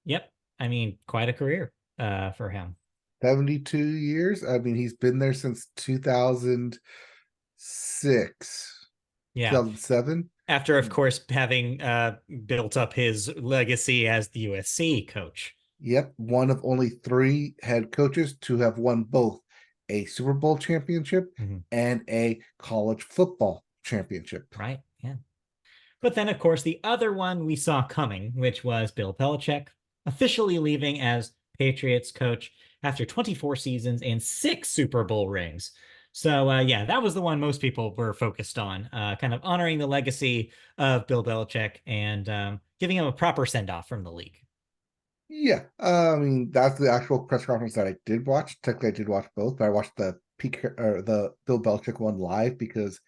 Yep. I mean, quite a career for him. 72 years. I mean, he's been there since 2006. Yeah. 2007. After, of course, having built up his legacy as the USC coach. Yep, one of only 3 head coaches to have won both a Super Bowl championship and a college football championship. Right, yeah. But then, of course, the other one we saw coming, which was Bill Belichick, officially leaving as Patriots coach after 24 seasons and 6 Super Bowl rings. So, yeah, that was the one most people were focused on, kind of honoring the legacy of Bill Belichick and giving him a proper send-off from the league. Yeah, I mean, that's the actual press conference that I did watch. Technically, I did watch both, but I watched the the Bill Belichick one live because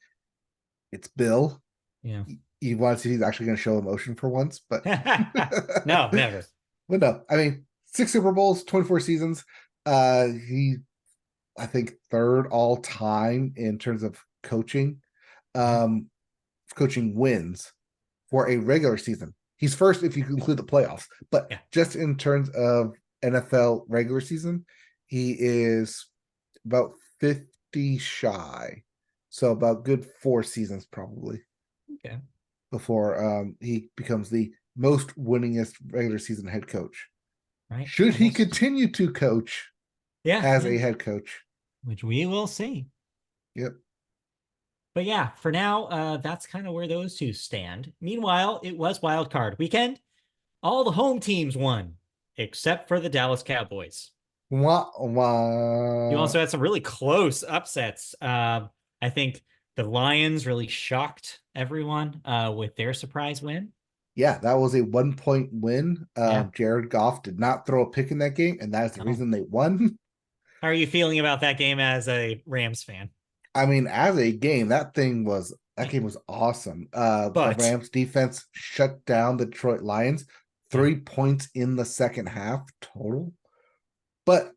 it's Bill. Yeah. You want to see if he's actually going to show emotion for once, but no, never. But no, I mean, 6 Super Bowls, 24 seasons. He, I think, 3rd all time in terms of coaching, coaching wins for a regular season. He's first if you include the playoffs, but just in terms of NFL regular season, he is about 50 shy. So about good 4 seasons probably. Okay. Before he becomes the most winningest regular season head coach. Right. Should he continue to coach as a head coach? Which we will see. Yep. But yeah, for now, that's kind of where those two stand. Meanwhile, it was wild card weekend. All the home teams won, except for the Dallas Cowboys. Wah, wah. You also had some really close upsets. I think the Lions really shocked everyone with their surprise win. Yeah, that was a 1-point win. Jared Goff did not throw a pick in that game, and that is the reason they won. How are you feeling about that game as a Rams fan? I mean, as a game, that game was awesome. The Rams defense shut down the Detroit Lions, 3 points in the second half total, but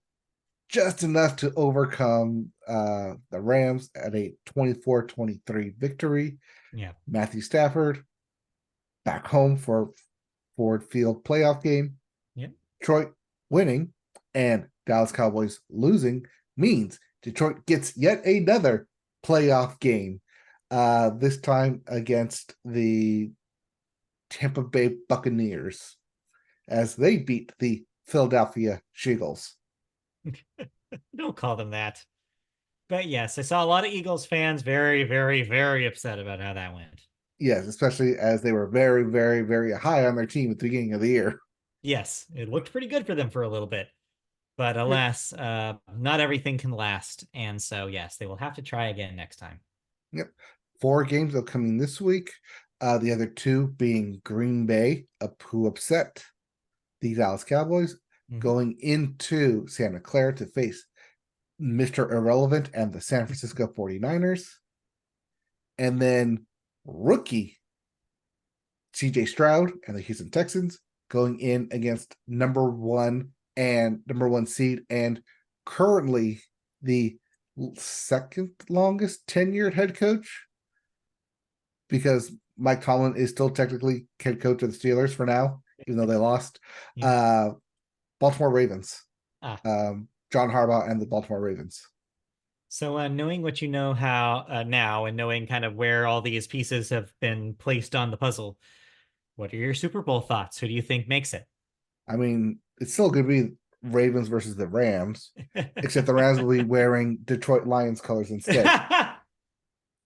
just enough to overcome the Rams at a 24-23 victory. Yeah. Matthew Stafford back home for Ford Field playoff game. Yep. Detroit winning and Dallas Cowboys losing means Detroit gets yet another playoff game, this time against the Tampa Bay Buccaneers as they beat the Philadelphia Eagles. Don't call them that. But yes, I saw a lot of Eagles fans very, very, very upset about how that went. Yes, especially as they were very, very, very high on their team at the beginning of the year. Yes, it looked pretty good for them for a little bit. But Yep. alas, not everything can last. And so, yes, they will have to try again next time. Yep. 4 games upcoming this week. The other two being Green Bay, who upset the Dallas Cowboys, going into Santa Clara to face Mr. Irrelevant and the San Francisco 49ers. And then rookie CJ Stroud and the Houston Texans going in against number one seed and currently the second longest tenured head coach, because Mike Tomlin is still technically head coach of the Steelers for now, even though they lost. Baltimore Ravens. John Harbaugh and the Baltimore Ravens. So knowing what you know now and knowing kind of where all these pieces have been placed on the puzzle, what are your Super Bowl thoughts? Who do you think makes it? I mean, it's still going to be Ravens versus the Rams, except the Rams will be wearing Detroit Lions colors instead.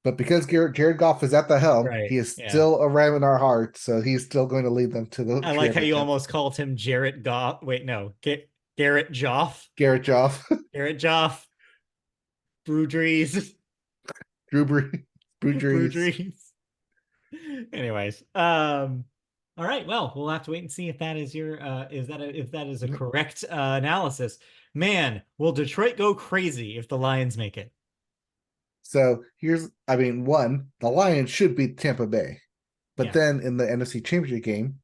But because Jared Goff is at the helm, right, he is still a Ram in our hearts, so he's still going to lead them to the I like how you almost called him Jarrett Goff. Wait, no, Garrett Joff. Garrett Joff. Garrett Joff. Brew Drees. Drew Brees. Brew Drees. Anyways, all right. Well, we'll have to wait and see if that is your if that is a correct analysis. Man, will Detroit go crazy if the Lions make it? So the Lions should beat Tampa Bay. But then in the NFC Championship game,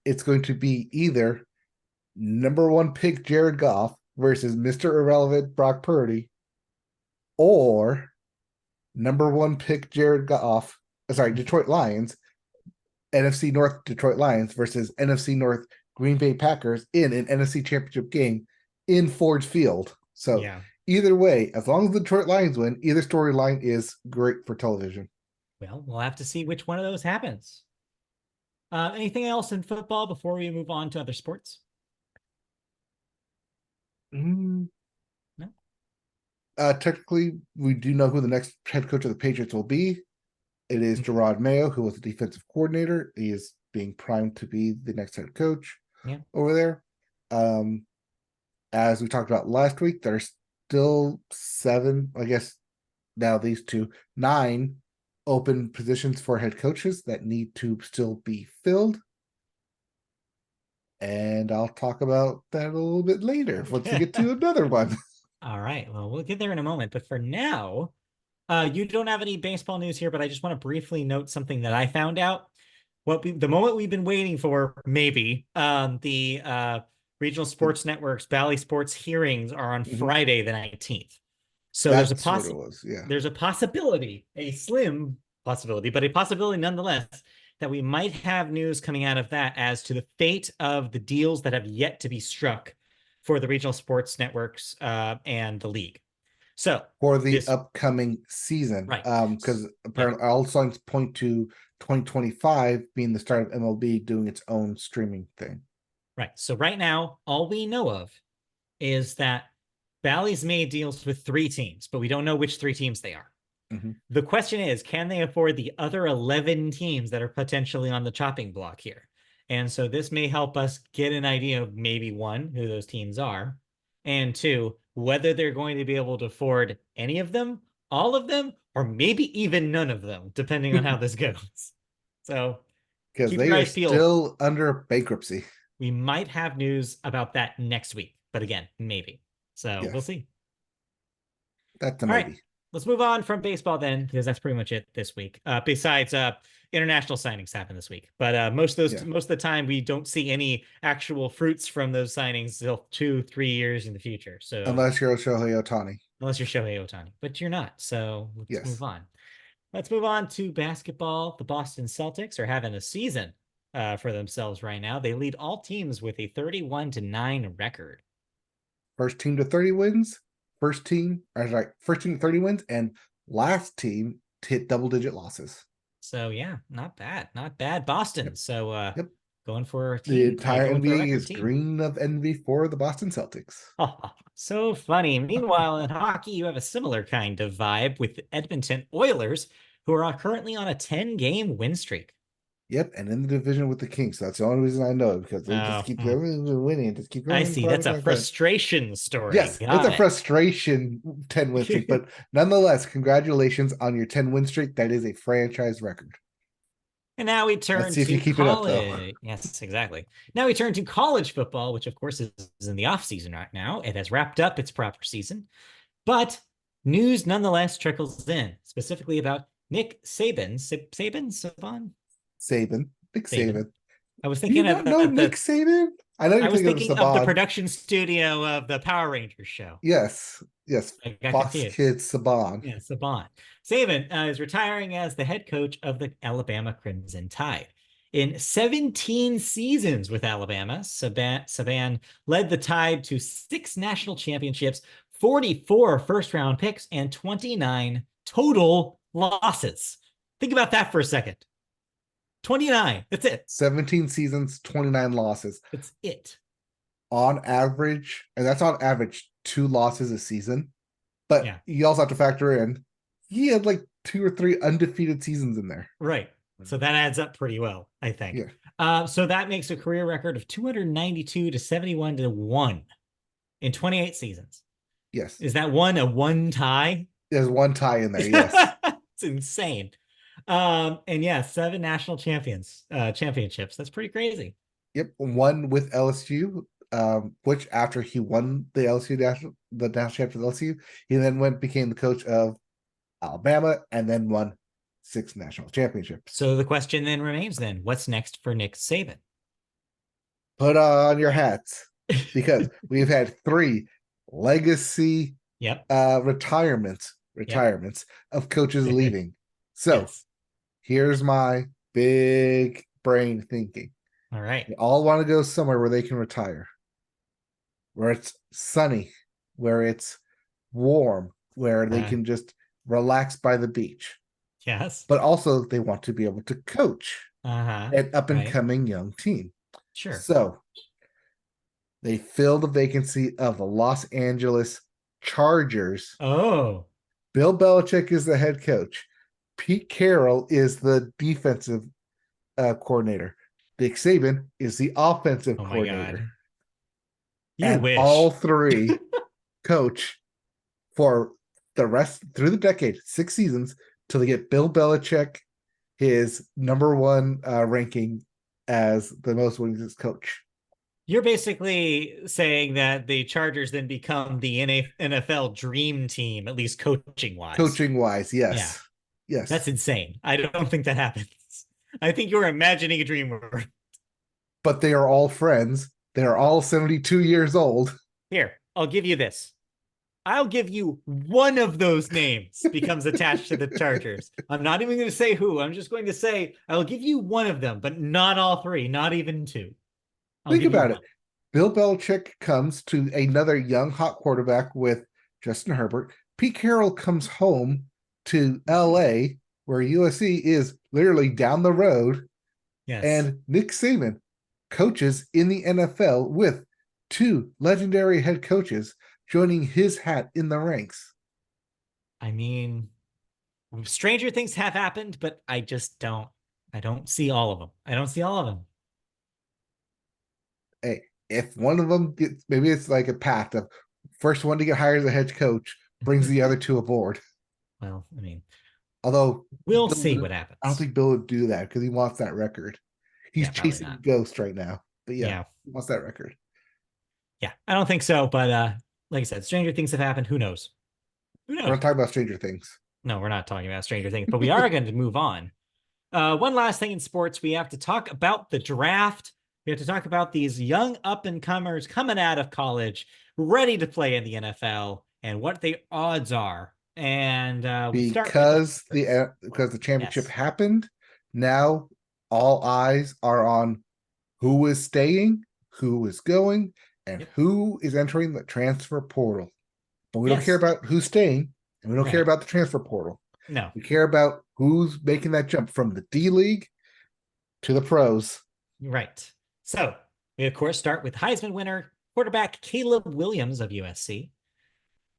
it's going to be either number one pick Jared Goff versus Mr. Irrelevant Brock Purdy, or number one pick Detroit Lions, NFC North Detroit Lions versus NFC North Green Bay Packers in an NFC Championship game in Ford Field. So either way, as long as the Detroit Lions win, either storyline is great for television. Well, we'll have to see which one of those happens. Anything else in football before we move on to other sports? No. Technically, we do know who the next head coach of the Patriots will be. It is Gerard Mayo, who was the defensive coordinator. He is being primed to be the next head coach over there. As we talked about last week, there's still 7, I guess now these 9 open positions for head coaches that need to still be filled. And I'll talk about that a little bit later once we get to another one. All right. Well, we'll get there in a moment. But for now, you don't have any baseball news here, but I just want to briefly note something that I found out. The moment we've been waiting for, maybe, the regional sports networks, Bally Sports hearings are on Friday the 19th. So there's a possibility, a slim possibility, but a possibility nonetheless, that we might have news coming out of that as to the fate of the deals that have yet to be struck for the regional sports networks and the league. So for the upcoming season, right? Because apparently all signs point to 2025 being the start of MLB doing its own streaming thing. Right. So right now, all we know of is that Bally's made deals with 3 teams, but we don't know which 3 teams they are. The question is, can they afford the other 11 teams that are potentially on the chopping block here? And so this may help us get an idea of maybe 1, who those teams are, and 2, whether they're going to be able to afford any of them, all of them, or maybe even none of them, depending on how this goes. So because they are still under bankruptcy. We might have news about that next week, but again, maybe. So we'll see. That's a maybe. Right. Let's move on from baseball then, because that's pretty much it this week. Besides, international signings happen this week, but most of the time we don't see any actual fruits from those signings until 2-3 years in the future. So unless you're Shohei Ohtani, but you're not. So let's move on. Let's move on to basketball. The Boston Celtics are having a season for themselves right now. They lead all teams with a 31-9 record. First team to 30 wins. First team to 30 wins, and last team to hit double-digit losses. So not bad, Boston. So going for a The team, entire going for a NBA record is team. green of envy for the Boston Celtics. Oh, so funny. Meanwhile, in hockey, you have a similar kind of vibe with the Edmonton Oilers, who are currently on a 10-game win streak. Yep, and in the division with the Kings. So that's the only reason I know it, because they just keep winning, just keep I going. see. That's a frustration story. Yes, it's Got a it. frustration 10 win streak, but nonetheless, congratulations on your 10 win streak. That is a franchise record. And now we Let's turn see if you to keep it up, though. college. Yes, exactly. Now we turn to college football, which of course is in the off season right now. It has wrapped up its proper season, but news nonetheless trickles in, specifically about Nick Saban. Saban, Nick Saban. I was Do you thinking not of know Nick Saban? I know I you're was thinking thinking of of the Saban. production studio of the Power Rangers show. Yes, I got Fox confused. Kids Saban. Yeah, Saban. Saban is retiring as the head coach of the Alabama Crimson Tide. In 17 seasons with Alabama, Saban led the Tide to 6 national championships, 44 first-round picks, and 29 total losses. Think about that for a second. 29. That's it. 17 seasons, 29 losses. That's it. On average, and that's on average 2 losses a season. But yeah, you also have to factor in he had like 2 or 3 undefeated seasons in there. Right. So that adds up pretty well, I think. Yeah. So that makes a career record of 292 to 71 to 1 in 28 seasons. Yes. Is that one a one tie? There's one tie in there, yes. It's insane. And yeah, 7 national championships. That's pretty crazy. Yep. One with LSU, which after he won the national championship with LSU, he then became the coach of Alabama and then won 6 national championships. So the question then remains what's next for Nick Saban? Put on your hats, because we've had 3 legacy retirements of coaches leaving. So here's my big brain thinking. All right. They all want to go somewhere where they can retire, where it's sunny, where it's warm, where they can just relax by the beach. Yes. But also they want to be able to coach an up and coming young team. Sure. So they fill the vacancy of the Los Angeles Chargers. Oh. Bill Belichick is the head coach. Pete Carroll is the defensive coordinator. Nick Saban is the offensive coordinator. You wish. All 3 coach for the rest through the decade, 6 seasons, till they get Bill Belichick his number 1 ranking as the most winningest coach. You're basically saying that the Chargers then become the NFL dream team, at least coaching wise. Coaching wise, yes. Yeah. Yes. That's insane. I don't think that happens. I think you're imagining a dream world. But they are all friends. They are all 72 years old. Here, I'll give you this. I'll give you one of those names becomes attached to the Chargers. I'm not even going to say who. I'm just going to say I'll give you one of them, but not all 3, not even 2. Think about it. Bill Belichick comes to another young, hot quarterback with Justin Herbert. Pete Carroll comes home to LA, where USC is literally down the road. Yes. And Nick Saban coaches in the NFL with 2 legendary head coaches joining his hat in the ranks. I mean, stranger things have happened, but I don't see all of them. I don't see all of them. Hey, if one of them gets, maybe it's like a path of first one to get hired as a head coach brings the other 2 aboard. Well, I mean, although we'll see what happens. I don't think Bill would do that because he wants that record. He's chasing a ghost right now. But yeah, he wants that record. Yeah, I don't think so. But like I said, stranger things have happened. Who knows? We're not talking about Stranger Things. No, we're not talking about Stranger Things, but we are going to move on. One last thing in sports, we have to talk about the draft. We have to talk about these young up-and-comers coming out of college, ready to play in the NFL, and what the odds are. And because the championship happened, now all eyes are on who is staying, who is going, and who is entering the transfer portal. But we don't care about who's staying, and we don't care about the transfer portal. No. We care about who's making that jump from the D League to the pros. Right. So we, of course, start with Heisman winner, quarterback Caleb Williams of USC.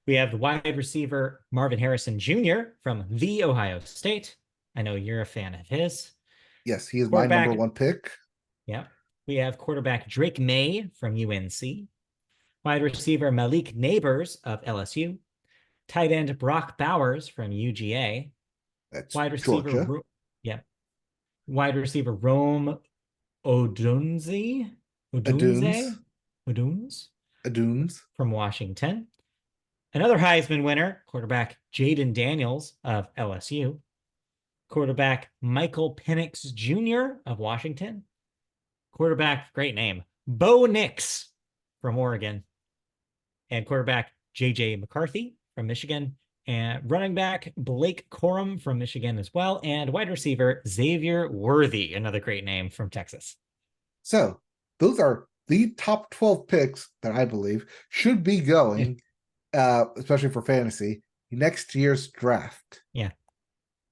We have the wide receiver Marvin Harrison Jr. from The Ohio State. I know you're a fan of his. Yes, he is my number one pick. Yeah. We have quarterback Drake May from UNC. Wide receiver Malik Neighbors of LSU. Tight end Brock Bowers from UGA. That's wide receiver, Georgia. Wide receiver Rome Odunze from Washington. Another Heisman winner, quarterback Jaden Daniels of LSU. Quarterback Michael Penix Jr. of Washington. Quarterback, great name, Bo Nix from Oregon. And quarterback JJ McCarthy from Michigan. And running back Blake Corum from Michigan as well. And wide receiver Xavier Worthy, another great name, from Texas. So those are the top 12 picks that I believe should be going, especially for fantasy, next year's draft. Yeah.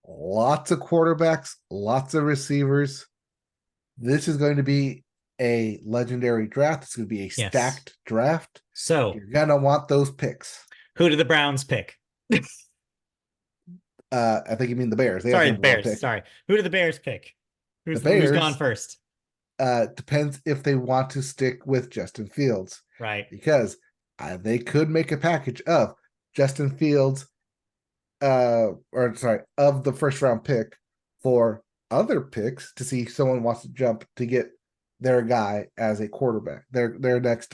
Lots of quarterbacks, lots of receivers. This is going to be a legendary draft. It's going to be a stacked draft. So you're going to want those picks. Who do the Browns pick? I think you mean the Bears. Sorry, Bears. Sorry. Who do the Bears pick? Who's gone first? Depends if they want to stick with Justin Fields. Right. Because they could make a package of Justin Fields, of the first round pick for other picks to see if someone wants to jump to get their guy as a quarterback, their next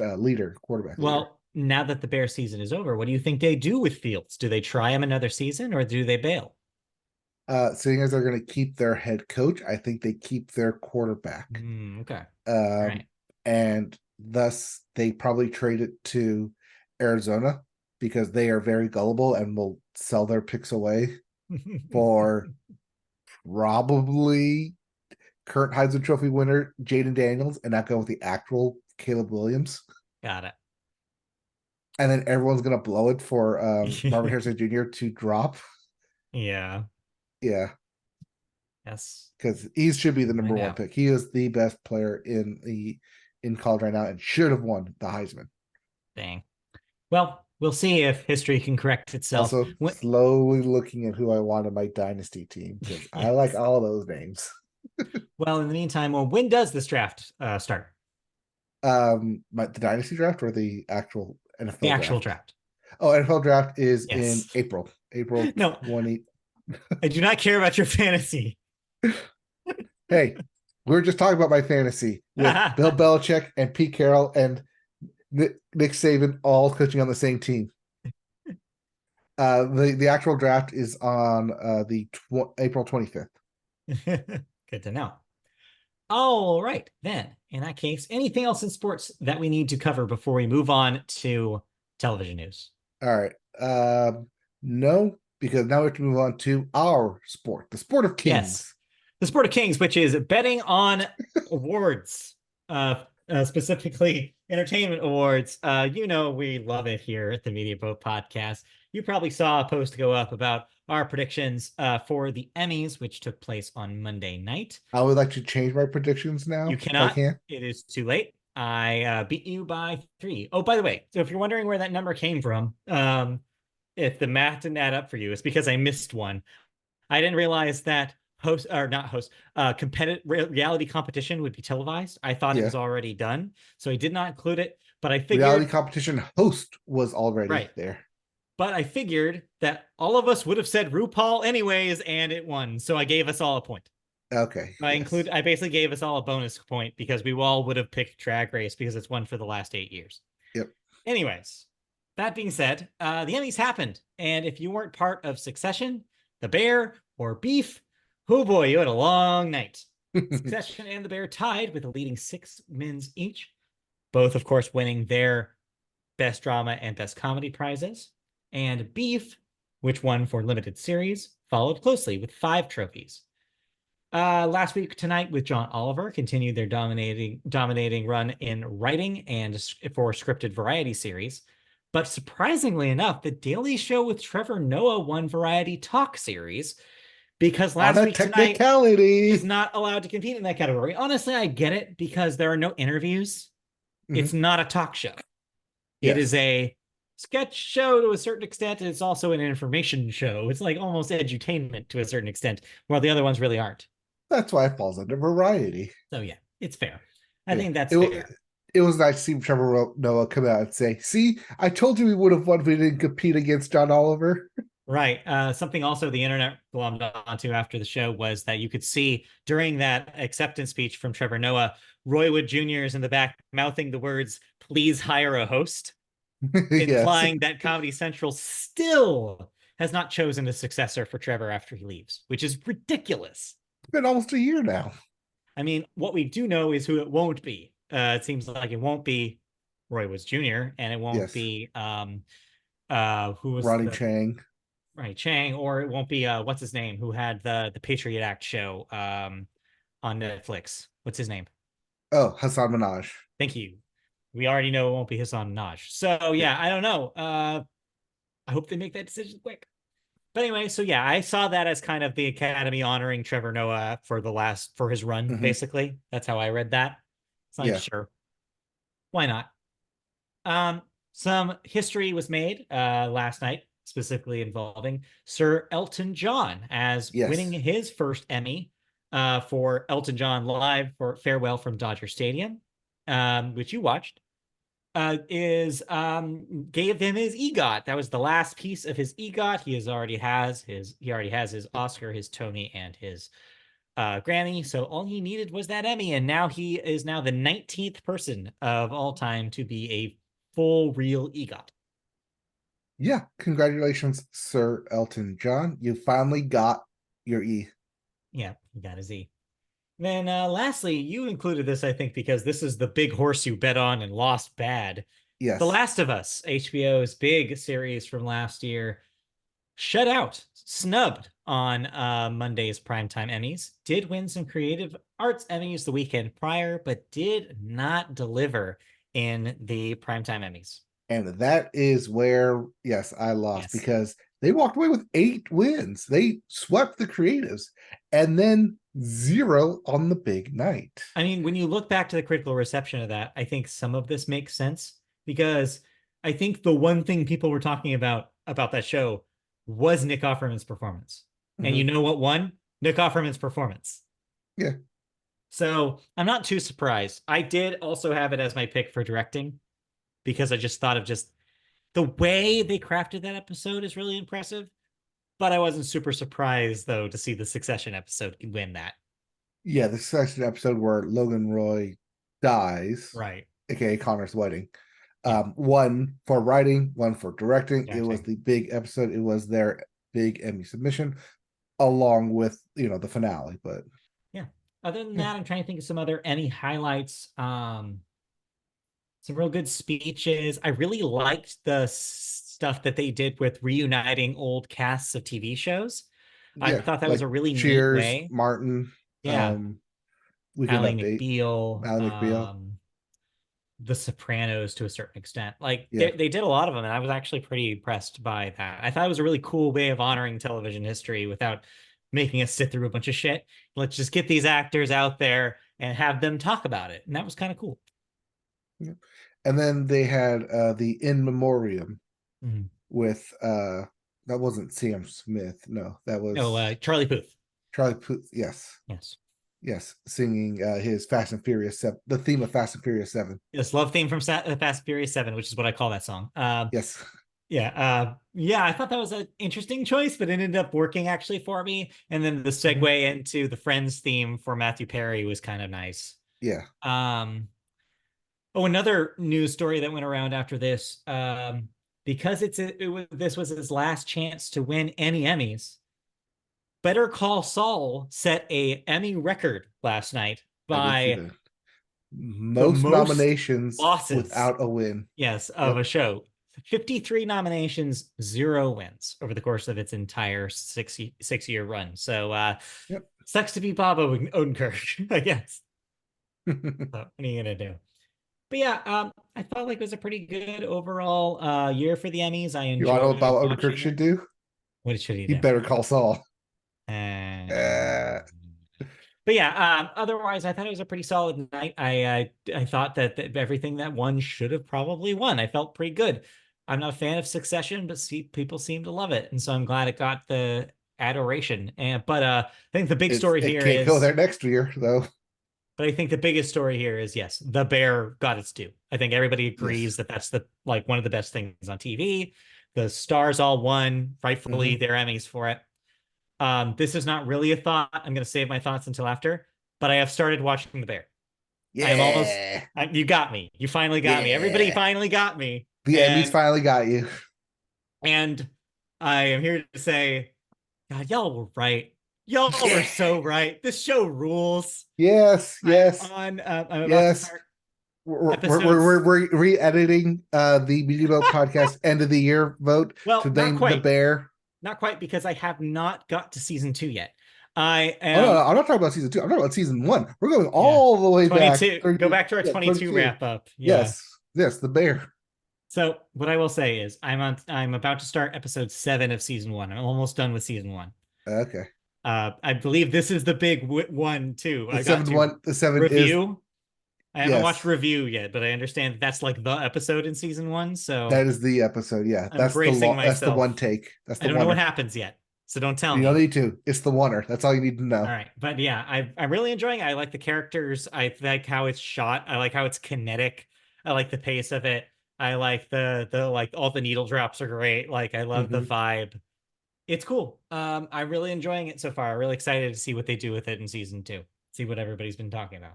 quarterback. Well, now that the Bear season is over, what do you think they do with Fields? Do they try him another season or do they bail? Seeing as they're going to keep their head coach, I think they keep their quarterback. Okay. Right. And thus they probably trade it to Arizona because they are very gullible and will sell their picks away for probably current Heisman Trophy winner Jaden Daniels and not go with the actual Caleb Williams. Got it. And then everyone's going to blow it for Marvin Harrison Jr. to drop. Yeah. Yeah. Yes. Because he should be the number one pick. He is the best player in college right now and should have won the Heisman. Dang. Well, we'll see if history can correct itself. Also, slowly looking at who I want on my dynasty team because I like all those names. Well, in the meantime, when does this draft start? The dynasty draft or the actual NFL? The actual draft. Oh, NFL draft is in April. April 20. I do not care about your fantasy. Hey, we're just talking about my fantasy with Bill Belichick and Pete Carroll and Nick Saban all coaching on the same team. The actual draft is on April 25th. Good to know. All right, then. In that case, anything else in sports that we need to cover before we move on to television news? All right. No, because now we have to move on to our sport, the sport of kings. Yes, the sport of kings, which is betting on awards, specifically entertainment awards. We love it here at the Media Boat Podcast. You probably saw a post go up about our predictions for the Emmys, which took place on Monday night. I would like to change my predictions now. You cannot. It is too late. I beat you by 3. Oh, by the way, so if you're wondering where that number came from, if the math didn't add up for you, it's because I missed one. I didn't realize that competitive reality competition would be televised. I thought it was already done, so I did not include it. But I figured reality competition host was already there. But I figured that all of us would have said RuPaul anyways, and it won. So I gave us all a point. Okay. I basically gave us all a bonus point because we all would have picked Drag Race because it's won for the last 8 years. Yep. Anyways, that being said, the Emmys happened. And if you weren't part of Succession, The Bear, or Beef, oh boy, you had a long night. Succession and The Bear tied with a leading 6 wins each. Both, of course, winning their Best Drama and Best Comedy prizes. And Beef, which won for Limited Series, followed closely with 5 trophies. Last week tonight with John Oliver continued their dominating run in writing and for scripted variety series. But surprisingly enough, The Daily Show with Trevor Noah won Variety Talk Series because On Last a Week Tonight technicality. is not allowed to compete in that category. Honestly, I get it because there are no interviews. It's Mhm. not a talk show. It is Yes. a sketch show to a certain extent, and it's also an information show. It's like almost edutainment to a certain extent, while the other ones really aren't. That's why it falls under variety. So yeah, it's fair. I Yeah. think that's fair. It was nice to see Trevor Noah come out and say, "See, I told you we would have won if we didn't compete against John Oliver." Right. Something also the internet glommed onto after the show was that you could see during that acceptance speech from Trevor Noah, Roy Wood Jr. is in the back mouthing the words, "Please hire a host," Yes. implying that Comedy Central still has not chosen a successor for Trevor after he leaves, which is ridiculous. It's been almost a year now. I mean, what we do know is who it won't be. It seems like it won't be Roy Woods Jr. and it won't Yes. be who was Ronnie the Chang. right Chang, or it won't be what's his name who had the Patriot Act show on Netflix. What's his name? Oh, Hassan Minaj. Thank you. We already know it won't be Hassan Minaj. So Yeah. yeah, I don't know. I hope they make that decision quick. But anyway, so yeah, I saw that as kind of the Academy honoring Trevor Noah for his run, Mhm. basically. That's how I read that. So like, Yeah. sure, why not? Some history was made last night, specifically involving Sir Elton John as winning Yes. his first Emmy for Elton John Live for Farewell from Dodger Stadium, which you watched. Is Gave him his EGOT. That was the last piece of his EGOT. He already has his Oscar, his Tony, and his Grammy. So all he needed was that Emmy, and now he is now the 19th person of all time to be a full real EGOT. Yeah. Congratulations, Sir Elton John. You finally got your E. Yeah, he got his E. Then lastly, you included this, I think, because this is the big horse you bet on and lost bad. The Yes. Last of Us, HBO's big series from last year, shut out, snubbed on Monday's primetime Emmys. Did win some creative arts Emmys the weekend prior, but did not deliver in the primetime Emmys. And that is where, yes, I lost Yes. because they walked away with 8 wins. They swept the creatives and then 0 on the big night. I mean, when you look back to the critical reception of that, I think some of this makes sense because I think the one thing people were talking about that show was Nick Offerman's performance. And you Mhm. know what won? Nick Offerman's performance. Yeah. So I'm not too surprised. I did also have it as my pick for directing because I just thought of just the way they crafted that episode is really impressive. But I wasn't super surprised though to see the Succession episode win that. Yeah, the second episode where Logan Roy dies, Right. aka Connor's wedding. Yeah. One for writing, one for directing. It was Directing. the big episode. It was their big Emmy submission, along with the finale. But Yeah. Other than yeah, that, I'm trying to think of some other any highlights. Some real good speeches. I really liked the stuff that they did with reuniting old casts of TV shows. I yeah, thought that was like a really neat Cheers, way. Martin, Yeah. Weekend Ally Update, McBeal, Ally McBeal. The Sopranos to a certain extent. Like Yeah, they did a lot of them, and I was actually pretty impressed by that. I thought it was a really cool way of honoring television history without making us sit through a bunch of shit. Let's just get these actors out there and have them talk about it. And that was kind of cool. yeah. And then they had the In Memoriam Mhm. with that wasn't Sam Smith. No, that Oh, was Charlie Puth. Charlie Puth. Yes. Yes. Yes, singing his Fast and Furious 7, the theme of Fast and Furious 7. Yes, love theme from Fast and Furious 7, which is what I call that song. Yes. Yeah, I thought that was an interesting choice, but it ended up working actually for me. And then the Mhm. segue into the Friends theme for Matthew Perry was kind of nice. Yeah. Oh, another news story that went around after this, because this was his last chance to win any Emmys. Better Call Saul set a Emmy record last night I did see by that. the Most most nominations losses, without a win. yes, of Yep. a show. 53 nominations, 0 wins over the course of its entire six-year run. So Yep. sucks to be Bob Odenkirk, I guess. So, what are you gonna do? But yeah, I felt like it was a pretty good overall year for the Emmys. I You want to know what enjoyed Bob Odenkirk watching should it. do? What should he He do? better call Saul. But yeah, otherwise, I thought it was a pretty solid night. I thought that everything that won should have probably won. I felt pretty good. I'm not a fan of Succession, but people seem to love it, and so I'm glad it got the adoration. I think the big story It here can't go is, there next year though. but I think the biggest story here is yes, the Bear got its due. I think everybody agrees Yes. that that's the like one of the best things on TV. The stars all won rightfully Mhm. their Emmys for it. This is not really a thought. I'm going to save my thoughts until after, but I have started watching The Bear. I am almost, Yeah. you got me. You finally got me. Everybody Yeah. finally got me. The Emmys finally got you. And I am here to say, God, y'all were right. Y'all were Yeah. so right. This show rules. Yes. I'm Yes. on, I'm about to Yes. start We're episodes. re-editing the Media Boat podcast end of the year vote to Well, not name the quite. bear. Not quite because I have not got to season 2 yet. I Oh no, am, I'm not talking about season 2. I'm talking about season 1. We're going yeah, all the way back. 22. Go back to our 22 22. wrap up. Yeah. Yes. Yes, the bear. So what I will say is I'm about to start episode 7 of season 1. I'm almost done with season 1. Okay. I believe this is the big one too. The I got seventh to one, the seven is review. I haven't watched yes. review yet, but I understand that's like the episode in season 1. So That is the episode. Yeah. I'm bracing That's the one myself. take. That's I the don't know what oneer. happens yet, so don't tell You don't me. need to. It's the oneer. That's all you need to All know. right, but yeah, I'm really enjoying it. I like the characters. I like how it's shot. I like how it's kinetic. I like the pace of it. I like the like all the needle drops are great. Like I love the Hmm. vibe. It's cool. I'm really enjoying it so far. I'm really excited to see what they do with it in season 2. See what everybody's been talking about.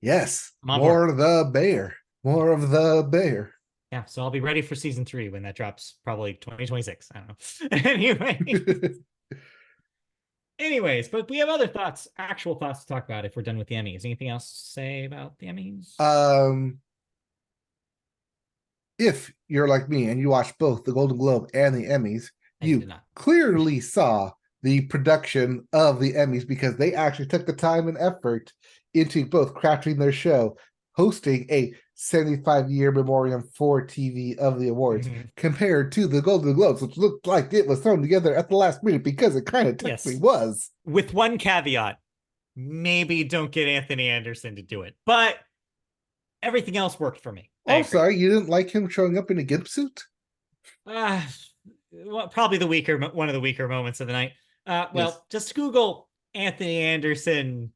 Yes. I'm on board. More of the bear. Yeah. More of the bear. Yeah, so I'll be ready for season 3 when that drops, probably 2026. I don't know. Anyway, anyways, but we have other thoughts, actual thoughts to talk about if we're done with the Emmys. Anything else to say about the Emmys? um if you're like me and you watch both the Golden Globe and the Emmys, I did you not. clearly saw the production of the Emmys because they actually took the time and effort into both crafting their show, hosting a 75-year memoriam for TV of the awards, Mhm. compared to the Golden Globes, which looked like it was thrown together at the last minute because it kind of technically Yes. was. With one caveat, maybe don't get Anthony Anderson to do it, but everything else worked for me. I Oh, agree. sorry, you didn't like him showing up in a gimp suit? Uh, well, probably one of the weaker moments of the night. Yes. Well, just Google Anthony Anderson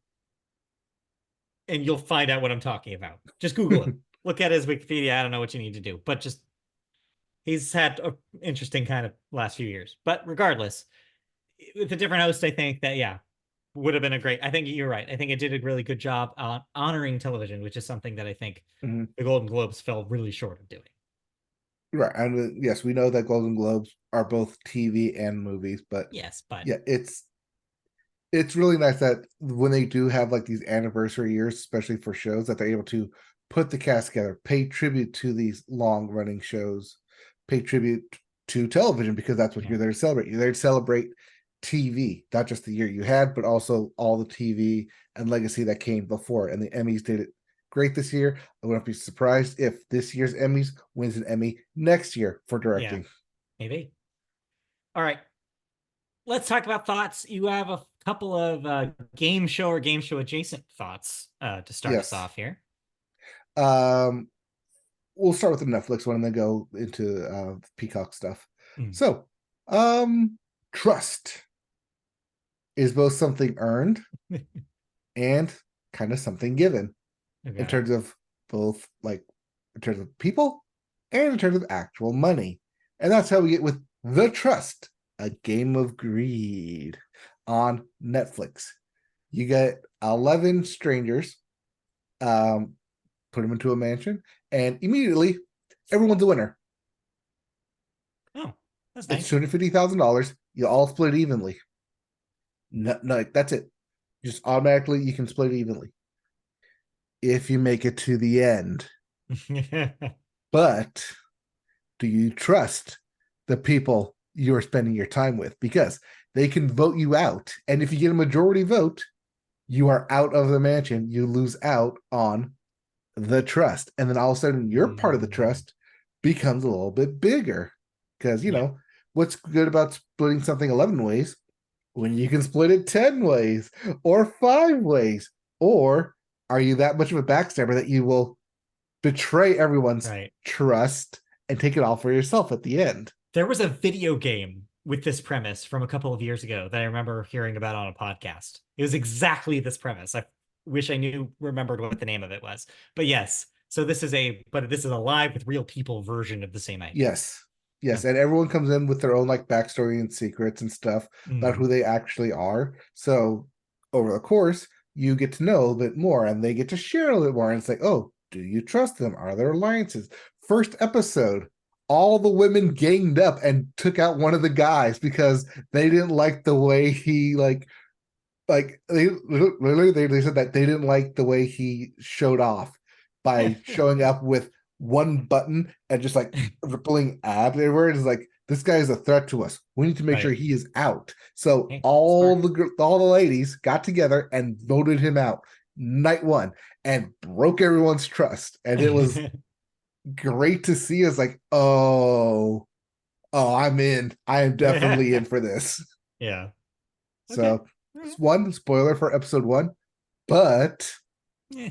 and you'll find out what I'm talking about. Just Google him. Look at his Wikipedia. I don't know what you need to do, but just he's had an interesting kind of last few years. But regardless, with a different host, I think that yeah, would have been a great. I think you're right. I think it did a really good job on honoring television, which is something that I think Mhm. the Golden Globes fell really short of doing. Right. And yes, we know that Golden Globes are both TV and movies, but Yes, but yeah, it's really nice that when they do have like these anniversary years, especially for shows, that they're able to put the cast together, pay tribute to these long running shows, pay tribute to television because that's what yeah. you're there to celebrate. You're there to celebrate TV, not just the year you had, but also all the TV and legacy that came before. And the Emmys did it great this year. I wouldn't be surprised if this year's Emmys wins an Emmy next year for Yeah, directing. maybe. All right. Let's talk about thoughts. You have a couple of game show or game show adjacent thoughts to start us Yes. off here. Um, we'll start with the Netflix one and then go into Peacock stuff. Mm. So, trust is both something earned and kind of something given in Okay. terms of both, like, in terms of people and in terms of actual money. And that's how we get with The Trust, a game of greed on Netflix. You get 11 strangers, put them into a mansion, and immediately everyone's a winner. Oh, that's It's nice. $250,000. You all split evenly. No, no, that's it. Just automatically, you can split evenly if you make it to the end. But do you trust the people you're spending your time with? Because they can vote you out. And if you get a majority vote, you are out of the mansion. You lose out on the trust. And then all of a sudden, your part of the trust becomes a little bit bigger. Because, Yeah. what's good about splitting something 11 ways when you can split it 10 ways or 5 ways? Or are you that much of a backstabber that you will betray everyone's Right. trust and take it all for yourself at the end? There was a video game with this premise from a couple of years ago that I remember hearing about on a podcast. It was exactly this premise. I wish I remembered what the name of it was. But yes, so this is a live with real people version of the same idea. Yes. Yes. Yeah. And everyone comes in with their own like backstory and secrets and stuff about who they actually are. So over the course, you get to know a little bit more and they get to share a little bit more. And it's like, oh, do you trust them? Are there alliances? First episode, all the women ganged up and took out one of the guys because they didn't like the way he they literally they said that they didn't like the way he showed off by showing up with one button and just like rippling abs everywhere. It's like, this guy is a threat to us. We need to make Right. sure he is out. So Hey, all smart. the ladies got together and voted him out night one and broke everyone's trust. And it was great to see. It's like, oh, I'm in. I am definitely in for this. Yeah. Okay. So one spoiler for episode 1, but Yeah.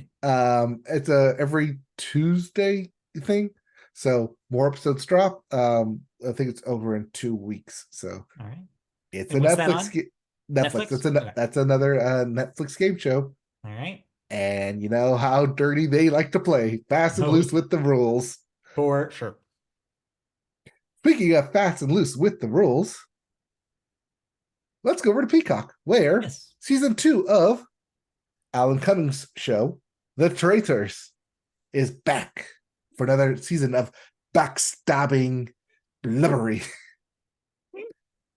it's a every Tuesday thing. So more episodes drop. I think it's over in 2 weeks. So All right. it's And a what's that Netflix on? Netflix. Netflix? Okay. That's another Netflix game show. All right. And you know how dirty they like to play, fast and Oh, loose with the rules. for sure. Speaking of fast and loose with the rules, let's go over to Peacock, where Yes. season 2 of Alan Cummings' show, The Traitors, is back for another season of backstabbing blubbery.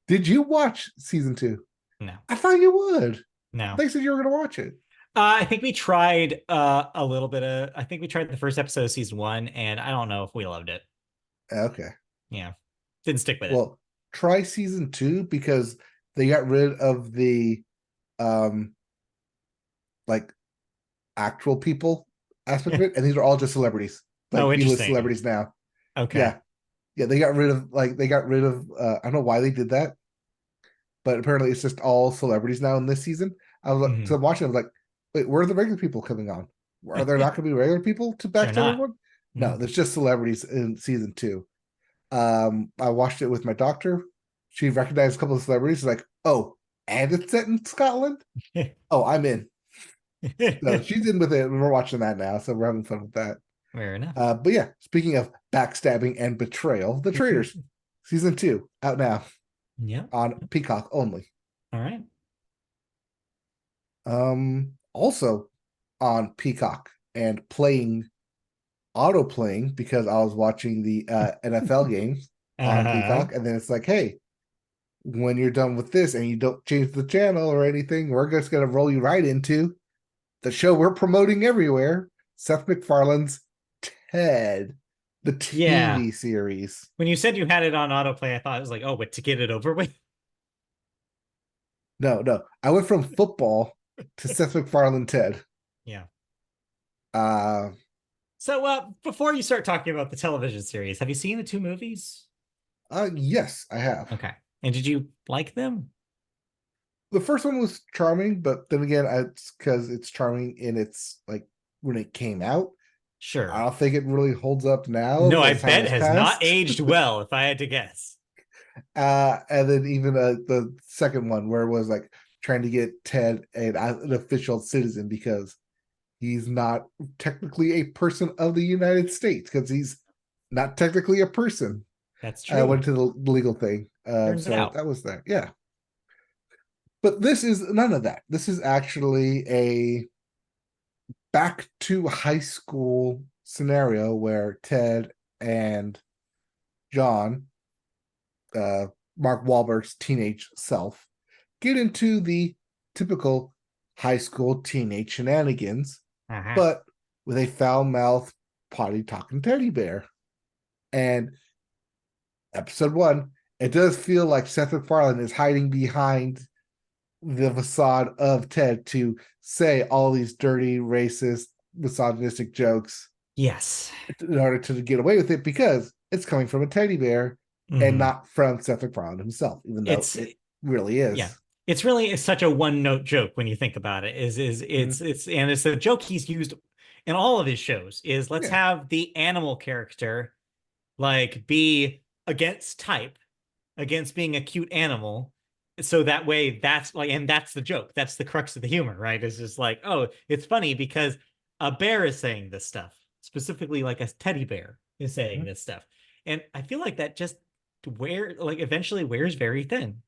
Did you watch season 2? No. I thought you would. No. They said you were going to watch it. I think we tried a little bit of. I think we tried the first episode of season 1, and I don't know if we loved it. Okay. Yeah, didn't stick with it. Well, try season 2 because they got rid of the like actual people aspect of it, and these are all just celebrities. Like Oh, B-list interesting. celebrities now. Okay. Yeah. Yeah, they got rid of I don't know why they did that, but apparently it's just all celebrities now in this season. I was like, so I'm watching, I was like, wait, where are the regular people coming on? Are there not going to be regular people to They're backstab not. everyone? No, there's just celebrities in season 2. I watched it with my doctor. She recognized a couple of celebrities, like, oh, and it's set in Scotland? Oh, I'm in. So she's in with it, and we're watching that now, so we're having fun with that. Fair enough. But yeah, speaking of backstabbing and betrayal, The Traitors, season 2, out now Yeah. on Peacock only. All right. Also on Peacock and auto playing because I was watching the NFL games on Peacock, and then it's like, hey, when you're done with this and you don't change the channel or anything, we're just gonna roll you right into the show we're promoting everywhere, Seth MacFarlane's Ted, the TV series. When you said you had it on autoplay, I thought it was like, oh, but to get it over with. No. I went from football to Seth MacFarlane Ted. Yeah. So before you start talking about the television series, have you seen the 2 movies? Yes, I have. Okay. And did you like them? The first one was charming, but then again, it's because it's charming in its like when it came out. Sure. I don't think it really holds up now. No, I bet it has not aged well, if I had to guess. And then even the second one, where it was like trying to get Ted an official citizen because he's not technically a person of the United States because he's not technically a person. That's true. I went to the legal thing. Turns out. That was that. Yeah. But this is none of that. This is actually a back to high school scenario where Ted and John, Mark Wahlberg's teenage self, get into the typical high school teenage shenanigans, but with a foul-mouthed, potty-talking teddy bear. And episode 1, it does feel like Seth MacFarlane is hiding behind the facade of Ted to say all these dirty, racist, misogynistic jokes. Yes. In order to get away with it because it's coming from a teddy bear and not from Seth MacFarlane himself, even though it really is. Yeah. it's such a one note joke when you think about it. Is Mhm. it's a joke he's used in all of his shows. Is let's Yeah, have the animal character like be against type, against being a cute animal. So that way that's like, and that's the joke. That's the crux of the humor, right? It's just like, oh, it's funny because a bear is saying this stuff, specifically like a teddy bear is saying mhm. this stuff. And I feel like that just eventually wears very thin.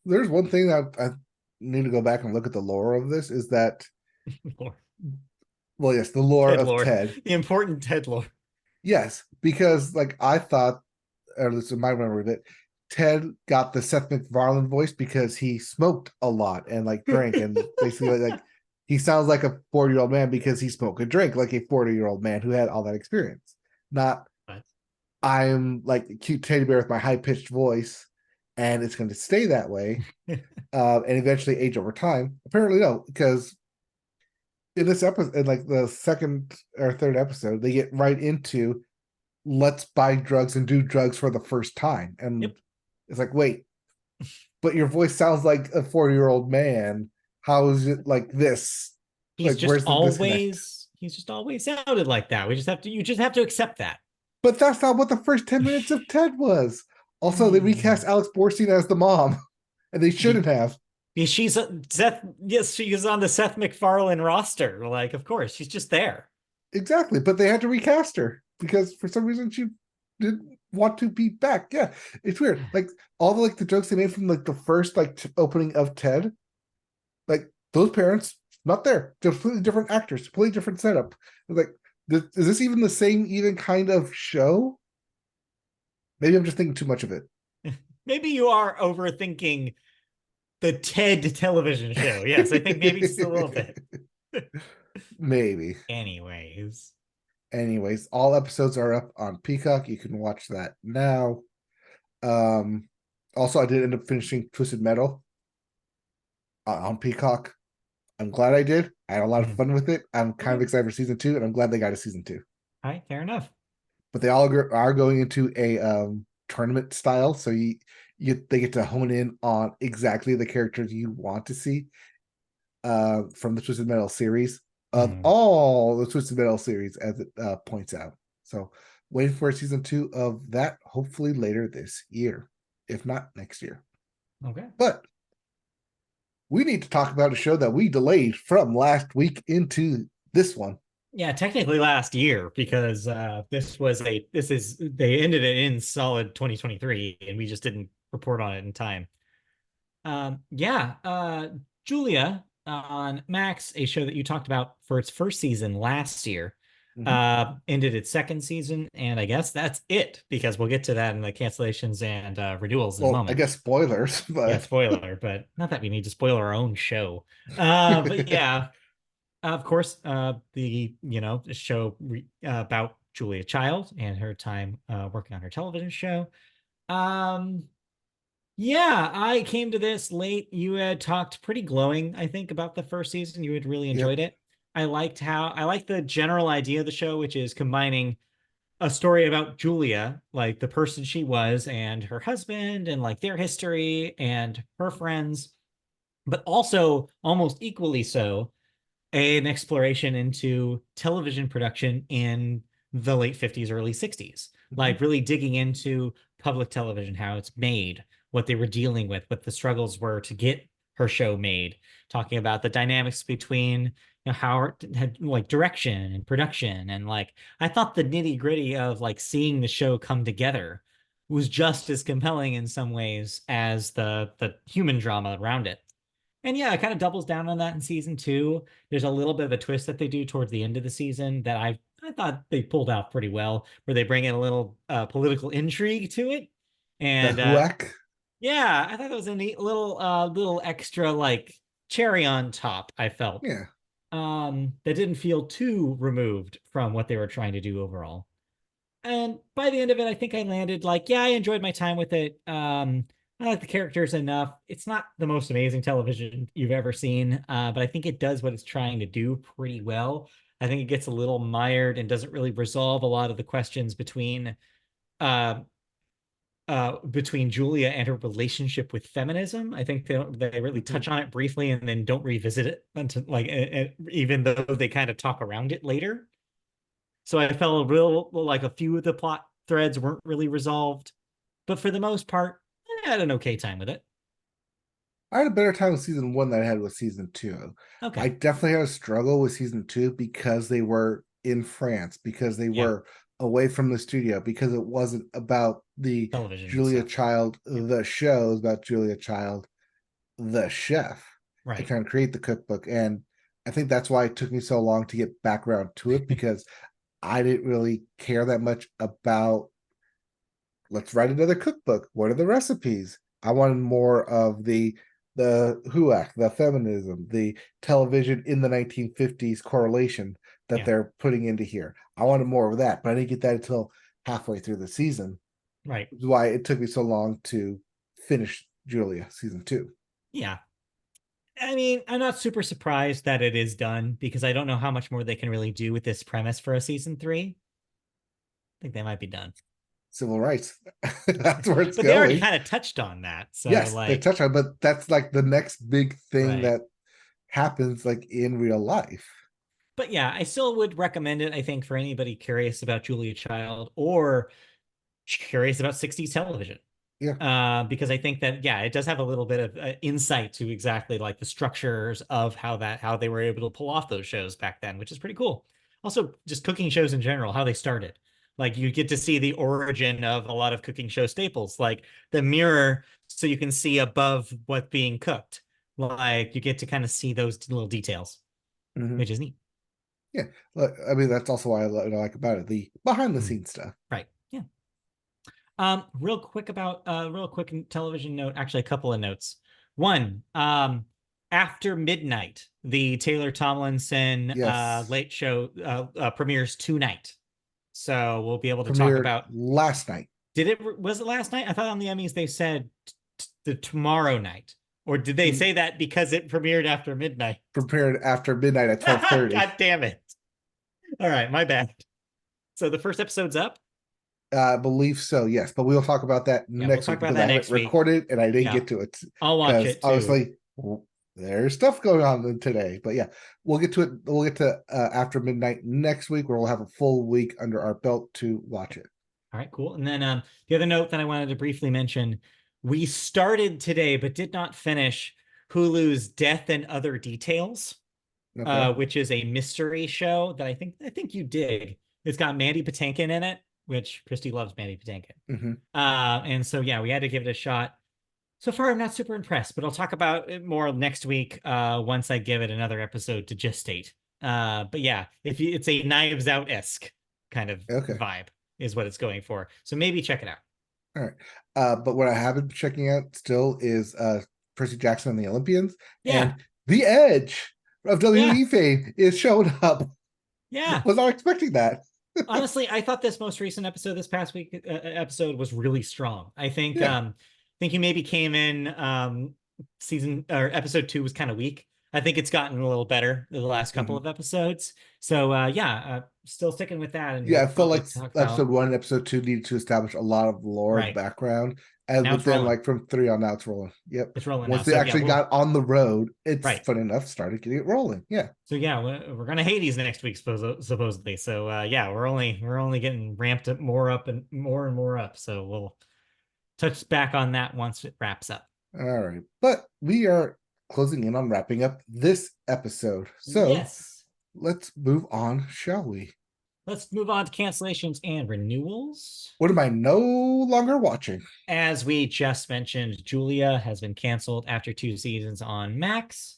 There's one thing that I need to go back and look at the lore of this is that, Lore. well, yes, the lore Ted of lore. Ted. The important Ted lore. Yes, because like I thought, or at least in my memory of it, Ted got the Seth MacFarlane voice because he smoked a lot and like drank and basically like he sounds like a 40-year-old man because he smoked and drank like a 40-year-old man who had all that experience. Not But I'm like a cute teddy bear with my high pitched voice and it's going to stay that way and eventually age over time. Apparently, no, because in this episode, in like the second or third episode, they get right into let's buy drugs and do drugs for the first time. And yep. it's like, wait, but your voice sounds like a 40-year-old man. How is it like this? Like, where's the disconnect? He's just always sounded like that. We just have to you just have to accept that. But that's not what the first 10 minutes of Ted was. Also, they Mm. recast Alex Borstein as the mom, and they shouldn't have. She's Seth. Yes, she is on the Seth MacFarlane roster. Like, of course, she's just there. Exactly, but they had to recast her because for some reason she didn't want to be back. Yeah, it's weird. Like all the like the jokes they made from like the first like opening of Ted, like those parents not there, completely different actors, completely different setup. It's like, is this even the same even kind of show? Maybe I'm just thinking too much of it. Maybe you are overthinking the Ted television show. Yes, I think maybe just a little bit. Maybe. Anyways, Anyways, all episodes are up on Peacock. You can watch that now. Um, Also, I did end up finishing Twisted Metal on Peacock. I'm glad I did. I had a lot of mhm. fun with it. I'm kind of Okay. excited for season two, and I'm glad they got a season two. All right, fair enough. But they all are going into a tournament style, so you they get to hone in on exactly the characters you want to see from the Twisted Metal series of Mhm. all the Twisted Metal series, as it points out. So waiting for season two of that, hopefully later this year, if not next year. Okay. But we need to talk about a show that we delayed from last week into this one. Yeah, technically last year because they ended it in solid 2023 and we just didn't report on it in time. Yeah, Julia on Max, a show that you talked about for its first season last year, Mhm. ended its second season, and I guess that's it because we'll get to that in the cancellations and renewals in a Well, I moment. guess spoilers, Yeah, but spoiler, but not that we need to spoil our own show. But yeah, of course, the show about Julia Child and her time working on her television show. Um, yeah, I came to this late. You had talked pretty glowing, I think, about the first season. You had really enjoyed yep. it. I liked the general idea of the show, which is combining a story about Julia, like the person she was, and her husband, and like their history and her friends, but also almost equally so an exploration into television production in the late 50s, early 60s, like Mhm. really digging into public television, how it's made, what they were dealing with, what the struggles were to get her show made, talking about the dynamics between how it had like direction and production. And like, I thought the nitty gritty of like seeing the show come together was just as compelling in some ways as the human drama around it. And yeah, it kind of doubles down on that in season two. There's a little bit of a twist that they do towards the end of the season that I thought they pulled out pretty well, where they bring in a little political intrigue to it. The And Huac. yeah, I thought that was a neat little extra like cherry on top, I felt. Yeah. That didn't feel too removed from what they were trying to do overall. And by the end of it, I think I landed like, yeah, I enjoyed my time with it. I like the characters enough. It's not the most amazing television you've ever seen, but I think it does what it's trying to do pretty well. I think it gets a little mired and doesn't really resolve a lot of the questions between uh, between Julia and her relationship with feminism. I think they really touch on it briefly and then don't revisit it until even though they kind of talk around it later. So I felt like a few of the plot threads weren't really resolved, but for the most part, I had an okay time with it. I had a better time with season 1 than I had with season 2. Okay. I definitely had a struggle with season 2 because they were in France, because they were away from the studio, because it wasn't about the Television Julia stuff. Child, the show. It was about Julia Child, the chef, and Right. trying to create the cookbook. And I think that's why it took me so long to get back around to it, because I didn't really care that much about, let's write another cookbook. What are the recipes? I wanted more of the HUAC, the feminism, the television in the 1950s correlation that they're putting into here. I wanted more of that, but I didn't get that until halfway through the season. Right. Which is why it took me so long to finish Julia season 2. Yeah. I mean, I'm not super surprised that it is done because I don't know how much more they can really do with this premise for a season 3. I think they might be done. Civil rights. That's where it's but going. They already kind of touched on that. So yes, like they touched on, but that's like the next big thing right. that happens like in real life. But yeah, I still would recommend it, I think, for anybody curious about Julia Child or curious about 60s television. Yeah. Because I think that, yeah, it does have a little bit of insight to exactly like the structures of how they were able to pull off those shows back then, which is pretty cool. Also, just cooking shows in general, how they started. Like you get to see the origin of a lot of cooking show staples, like the mirror, so you can see above what's being cooked. Like you get to kind of see those little details, which is neat. Yeah, I mean that's also why I like about it, the behind the scenes stuff. Right. Yeah. Real quick television note, actually a couple of notes. One, After Midnight, the Taylor Tomlinson late show premieres tonight. So we'll be able to talk about last night. Was it last night? I thought on the Emmys they said the tomorrow night. Or did they say that because it premiered after midnight? Premiered after midnight at 12:30. God damn it. All right, my bad. So the first episode's up? I believe so, yes. But we'll talk about that next week because I haven't recorded and I didn't get to it. I'll watch it too. Obviously, there's stuff going on today. But yeah, we'll get to it. We'll get to After Midnight next week, where we'll have a full week under our belt to watch it. All right, cool. And then the other note that I wanted to briefly mention, we started today but did not finish Hulu's Death and Other Details, which is a mystery show that I think you dig. It's got Mandy Patinkin in it, which Christy loves Mandy Patinkin. And so, yeah, we had to give it a shot. So far, I'm not super impressed, but I'll talk about it more next week once I give it another episode to gestate. But yeah, it's a Knives Out-esque kind of vibe is what it's going for. So maybe check it out. All right. But what I have been checking out still is Percy Jackson and the Olympians. Yeah. And the Edge of WWE fame is showing up. Yeah. Was not expecting that. Honestly, I thought this most recent episode, this past week episode, was really strong. I think he maybe came in season or episode 2 was kind of weak. I think it's gotten a little better the last couple of episodes. So still sticking with that. And I felt like episode 1 and episode 2 needed to establish a lot of lore background. And but then like from 3 on now it's rolling. Yep. It's rolling. Once they actually got on the road, it's fun enough, started getting it rolling. Yeah. So yeah, we're gonna Hades next week, supposedly. So we're only getting ramped up more and more up. So we'll touch back on that once it wraps up. All right. But we are closing in on wrapping up this episode. So let's move on, shall we? Let's move on to cancellations and renewals. What am I no longer watching? As we just mentioned, Julia has been canceled after 2 seasons on Max.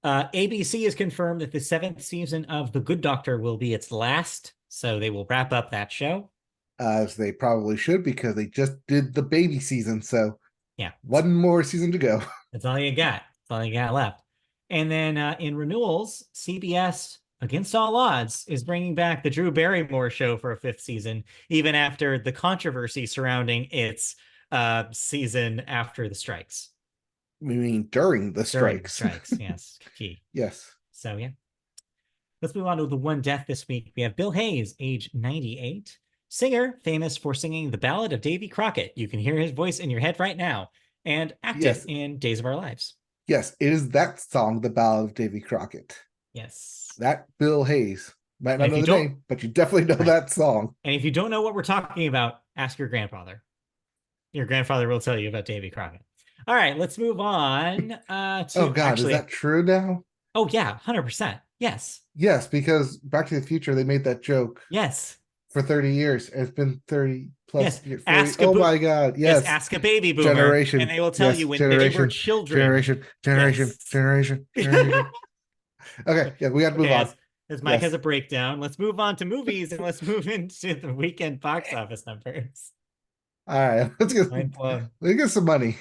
ABC has confirmed that the 7th season of The Good Doctor will be its last, so they will wrap up that show. As they probably should, because they just did the baby season, so yeah, 1 more season to go. That's all you got. That's all you got left. And then in renewals, CBS, against all odds, is bringing back the Drew Barrymore show for a 5th season, even after the controversy surrounding its season after the strikes. We mean during the strikes. Yes. Key. Yes. So, yeah. Let's move on to the one death this week. We have Bill Hayes, age 98. Singer, famous for singing the Ballad of Davy Crockett. You can hear his voice in your head right now. And acted Yes. in Days of Our Lives. Yes, it is that song, The Ballad of Davy Crockett. Yes. That Bill Hayes. Might not And if know you the don't- name, but you definitely know Right. that song. And if you don't know what we're talking about, ask your grandfather. Your grandfather will tell you about Davy Crockett. All right, let's move on to Oh God, actually. is that true now? Oh yeah, 100%. Yes. Yes, because Back to the Future, they made that joke Yes. for 30 years. It's been 30 plus Yes. years. 40. Ask a Oh my God. yes, Yes. ask a baby boomer, Generation. and they will tell Yes. you when they were Generation. children. Generation. Generation. Yes. Generation. Generation. Okay. Yeah, we got to move Okay, on. as Mike has a breakdown, let's move on to movies and let's move into the weekend box office numbers. All right. Let's get some money.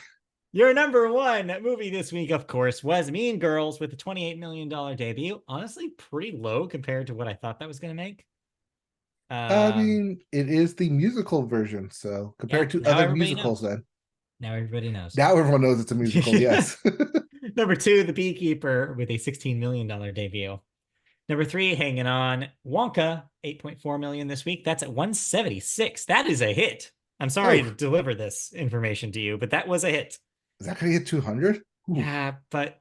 Your number one movie this week, of course, was Mean Girls with a $28 million debut. Honestly, pretty low compared to what I thought that was going to make. I mean, it is the musical version, so compared to other musicals, then now everybody knows. Now everyone knows it's a musical. Yes. Number two, The Beekeeper with a $16 million debut. Number three, hanging on, Wonka, 8.4 million this week. That's at 176. That is a hit. I'm sorry to deliver this information to you, but that was a hit. Is that going to hit 200? Yeah, but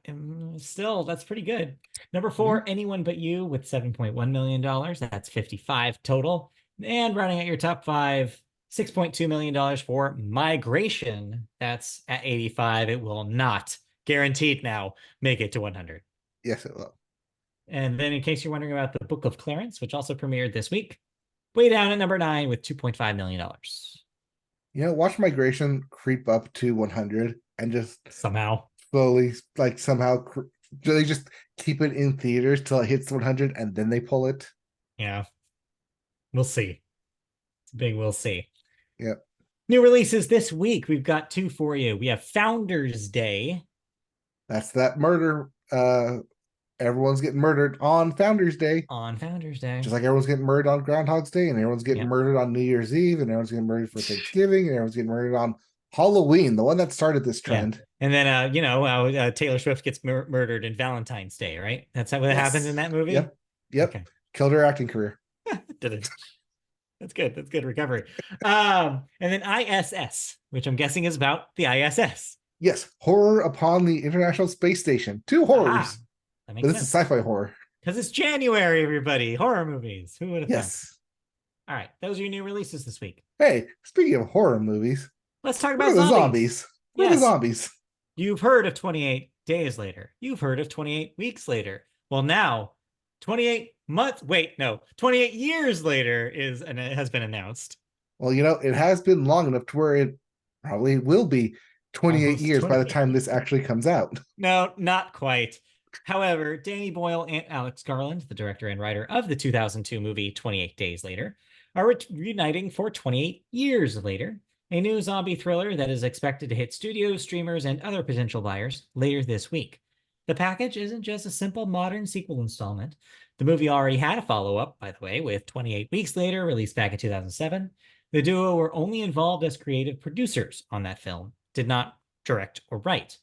still, that's pretty good. Number four, Anyone But You with $7.1 million. That's 55 total. And running at your top five, $6.2 million for Migration. That's at 85. It will not, guaranteed now, make it to 100. Yes, it will. And then in case you're wondering about the Book of Clarence, which also premiered this week, way down at number 9 with $2.5 million. Watch Migration creep up to 100 and just somehow slowly, they just keep it in theaters till it hits 100 and then they pull it. Yeah. We'll see. It's a big we'll see. Yep. New releases this week. We've got two for you. We have Founders Day. That's that murder. Everyone's getting murdered on Founders Day. On Founders Day. Just like everyone's getting murdered on Groundhog's Day, and everyone's getting murdered on New Year's Eve, and everyone's getting murdered for Thanksgiving, and everyone's getting murdered on Halloween, the one that started this trend. And then, Taylor Swift gets murdered in Valentine's Day, right? That's how it happens in that movie? Yep. Okay. Killed her acting career. Did it? That's good. That's good recovery. And then ISS, which I'm guessing is about the ISS. Yes. Horror upon the International Space Station. Two horrors. That makes sense. This is sci-fi horror. Because it's January, everybody. Horror movies. Who would have thought? All right. Those are your new releases this week. Hey, speaking of horror movies, let's talk about zombies. Where are the zombies? You've heard of 28 Days Later. You've heard of 28 Weeks Later. Well, now 28 years later has been announced. Well, it has been long enough to where it probably will be 28 years by the time this actually comes out. No, not quite. However, Danny Boyle and Alex Garland, the director and writer of the 2002 movie 28 Days Later, are reuniting for 28 Years Later, a new zombie thriller that is expected to hit studios, streamers, and other potential buyers later this week. The package isn't just a simple modern sequel installment. The movie already had a follow-up, by the way, with 28 Weeks Later, released back in 2007. The duo were only involved as creative producers on that film, did not direct or write.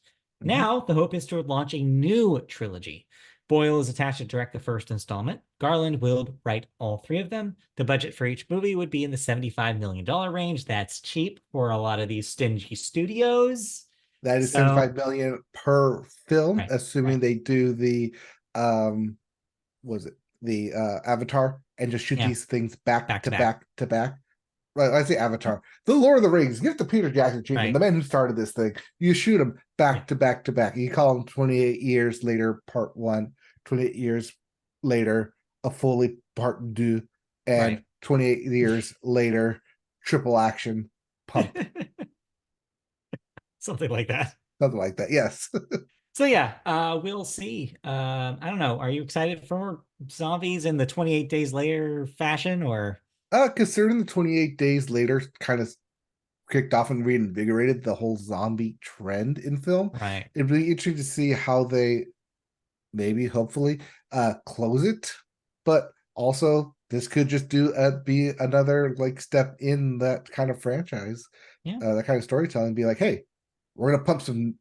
Now, the hope is to launch a new trilogy. Boyle is attached to direct the first installment. Garland will write all three of them. The budget for each movie would be in the $75 million range. That's cheap for a lot of these stingy studios. That is $75 million per film, assuming they do the Avatar and just shoot these things back to back. Right, I say Avatar. The Lord of the Rings. Give it to Peter Jackson Jr., the man who started this thing. You shoot them back to back to back. You call them 28 Years Later, Part 1, 28 Years Later, a fully Part 2, and 28 Years Later, Triple Action, Pump. Something like that. Something like that, yes. So we'll see. I don't know. Are you excited for zombies in the 28 Days Later fashion, or? Considering the 28 Days Later kind of kicked off and reinvigorated the whole zombie trend in film. Right. It'd be interesting to see how they hopefully close it. But also this could just be another step in that kind of franchise. Yeah. That kind of storytelling, be like, hey, we're gonna pump some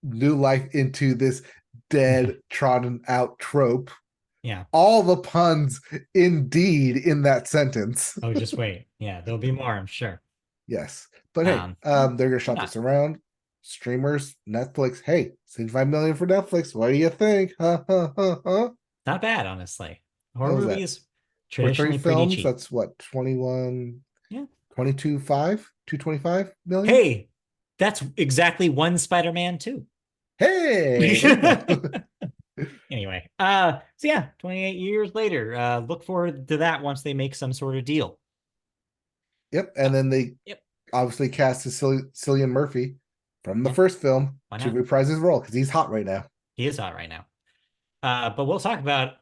new life into this dead, trodden out trope. Yeah. All the puns indeed in that sentence. Oh, just wait. Yeah, there'll be more, I'm sure. Yes. But hey, Yeah, they're gonna shop not this around. Streamers, Netflix. Hey, 65 million for Netflix. What do you think? Huh, huh, huh, huh? not bad, honestly. How Horror was that? movies For three traditionally pretty films, cheap. that's what, 21, Yeah. 22.5, 225 million? Hey, that's exactly one Spider-Man too. Hey, there you go. Anyway, so yeah, 28 years later, look forward to that once they make some sort of deal. Yep. And then they Yep. obviously cast Cillian Murphy from the Yeah, first film why to not? reprise his role because he's hot right now. He is hot right now. But we'll talk about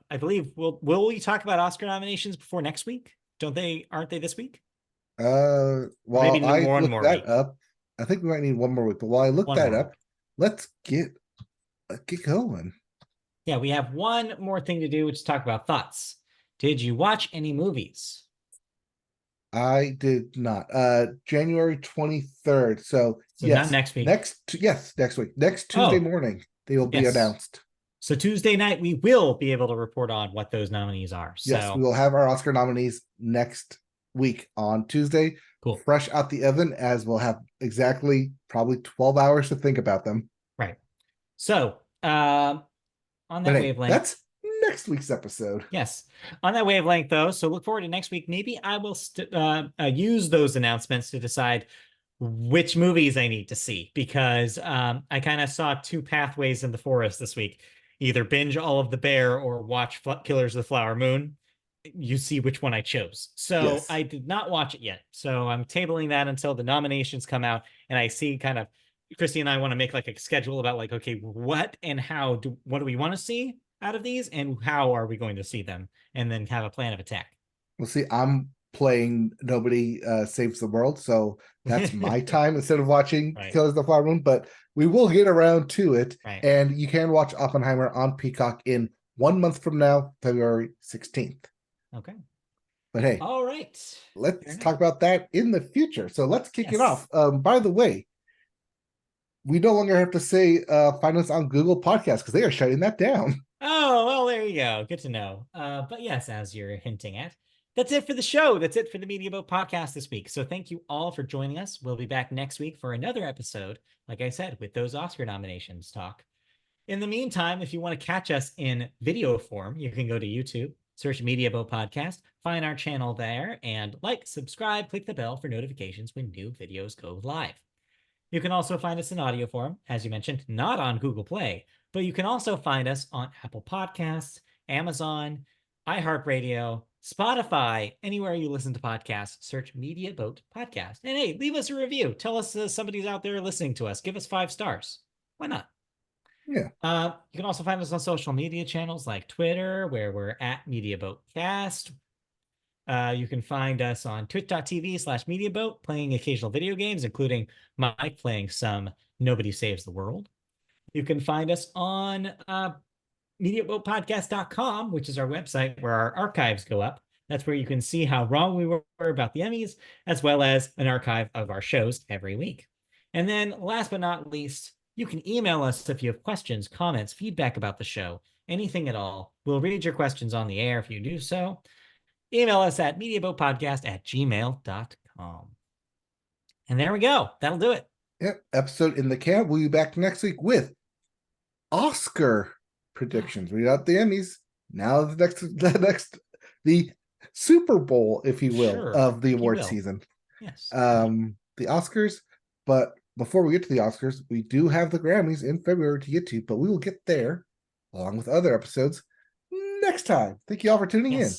I believe will we talk about Oscar nominations before next week? Aren't they this week? Or maybe While I one look more that week. up, I think we might need one more week. But while I look One that more up, week. let's get going. Yeah, we have one more thing to do, which is talk about thoughts. Did you watch any movies? I did not. January 23rd. So So not yes, next week. next week. Next Tuesday Oh, morning, they will be yes. announced. So Tuesday night, we will be able to report on what those nominees are. Yes, we So will have our Oscar nominees next week on Tuesday, cool. fresh out the oven, as we'll have exactly probably 12 hours to think about them. Right. So on But that hey, wavelength, that's next week's episode. yes, on that wavelength though. So look forward to next week. Maybe I will use those announcements to decide which movies I need to see because I kind of saw two pathways in the forest this week. Either binge all of The Bear or watch Killers of the Flower Moon. You see which one I chose. So Yes. I did not watch it yet. So I'm tabling that until the nominations come out and I see kind of Christy and I want to make like a schedule about like, okay, what and what do we want to see out of these and how are we going to see them? And then have a plan of attack. We'll see. I'm playing Nobody Saves the World, so that's my time instead of watching Right. Killers of the Flower Moon. But we will get around to it, Right. and you can watch Oppenheimer on Peacock in 1 month from now, February 16th. Okay. But hey, All right. let's talk about that in the future. So let's kick it off. By the way, we no longer have to say find us on Google Podcasts because they are shutting that down. Oh, well, there you go. Good to know. But yes, as you're hinting at, that's it for the show. That's it for the Media Boat podcast this week. So thank you all for joining us. We'll be back next week for another episode, like I said, with those Oscar nominations talk. In the meantime, if you want to catch us in video form, you can go to YouTube, search Media Boat Podcast, find our channel there, and like, subscribe, click the bell for notifications when new videos go live. You can also find us in audio form, as you mentioned, not on Google Play, but you can also find us on Apple Podcasts, Amazon, iHeartRadio, Spotify, anywhere you listen to podcasts, search Media Boat Podcast. And hey, leave us a review. Tell us somebody's out there listening to us. Give us 5 stars. Why not? Yeah. You can also find us on social media channels like Twitter, where we're at MediaBoatCast. You can find us on twitch.tv/MediaBoat, playing occasional video games, including Mike playing some Nobody Saves the World. You can find us on MediaBoatPodcast.com, which is our website where our archives go up. That's where you can see how wrong we were about the Emmys, as well as an archive of our shows every week. And then last but not least, you can email us if you have questions, comments, feedback about the show, anything at all. We'll read your questions on the air if you do so. Email us at mediaboatpodcast@gmail.com. And there we go. That'll do it. Yep. Episode in the can. We'll be back next week with Oscar predictions. Read out the Emmys. Now the Super Bowl, if you will, Sure, of the if you award will. season. Yes. The Oscars. But before we get to the Oscars, we do have the Grammys in February to get to, but we will get there along with other episodes next time. Thank you all for tuning in.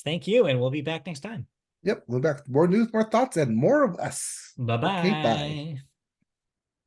Thank you, and we'll be back next time. Yep, we'll be back with more news, more thoughts, and more of us. Bye-bye. Okay, bye.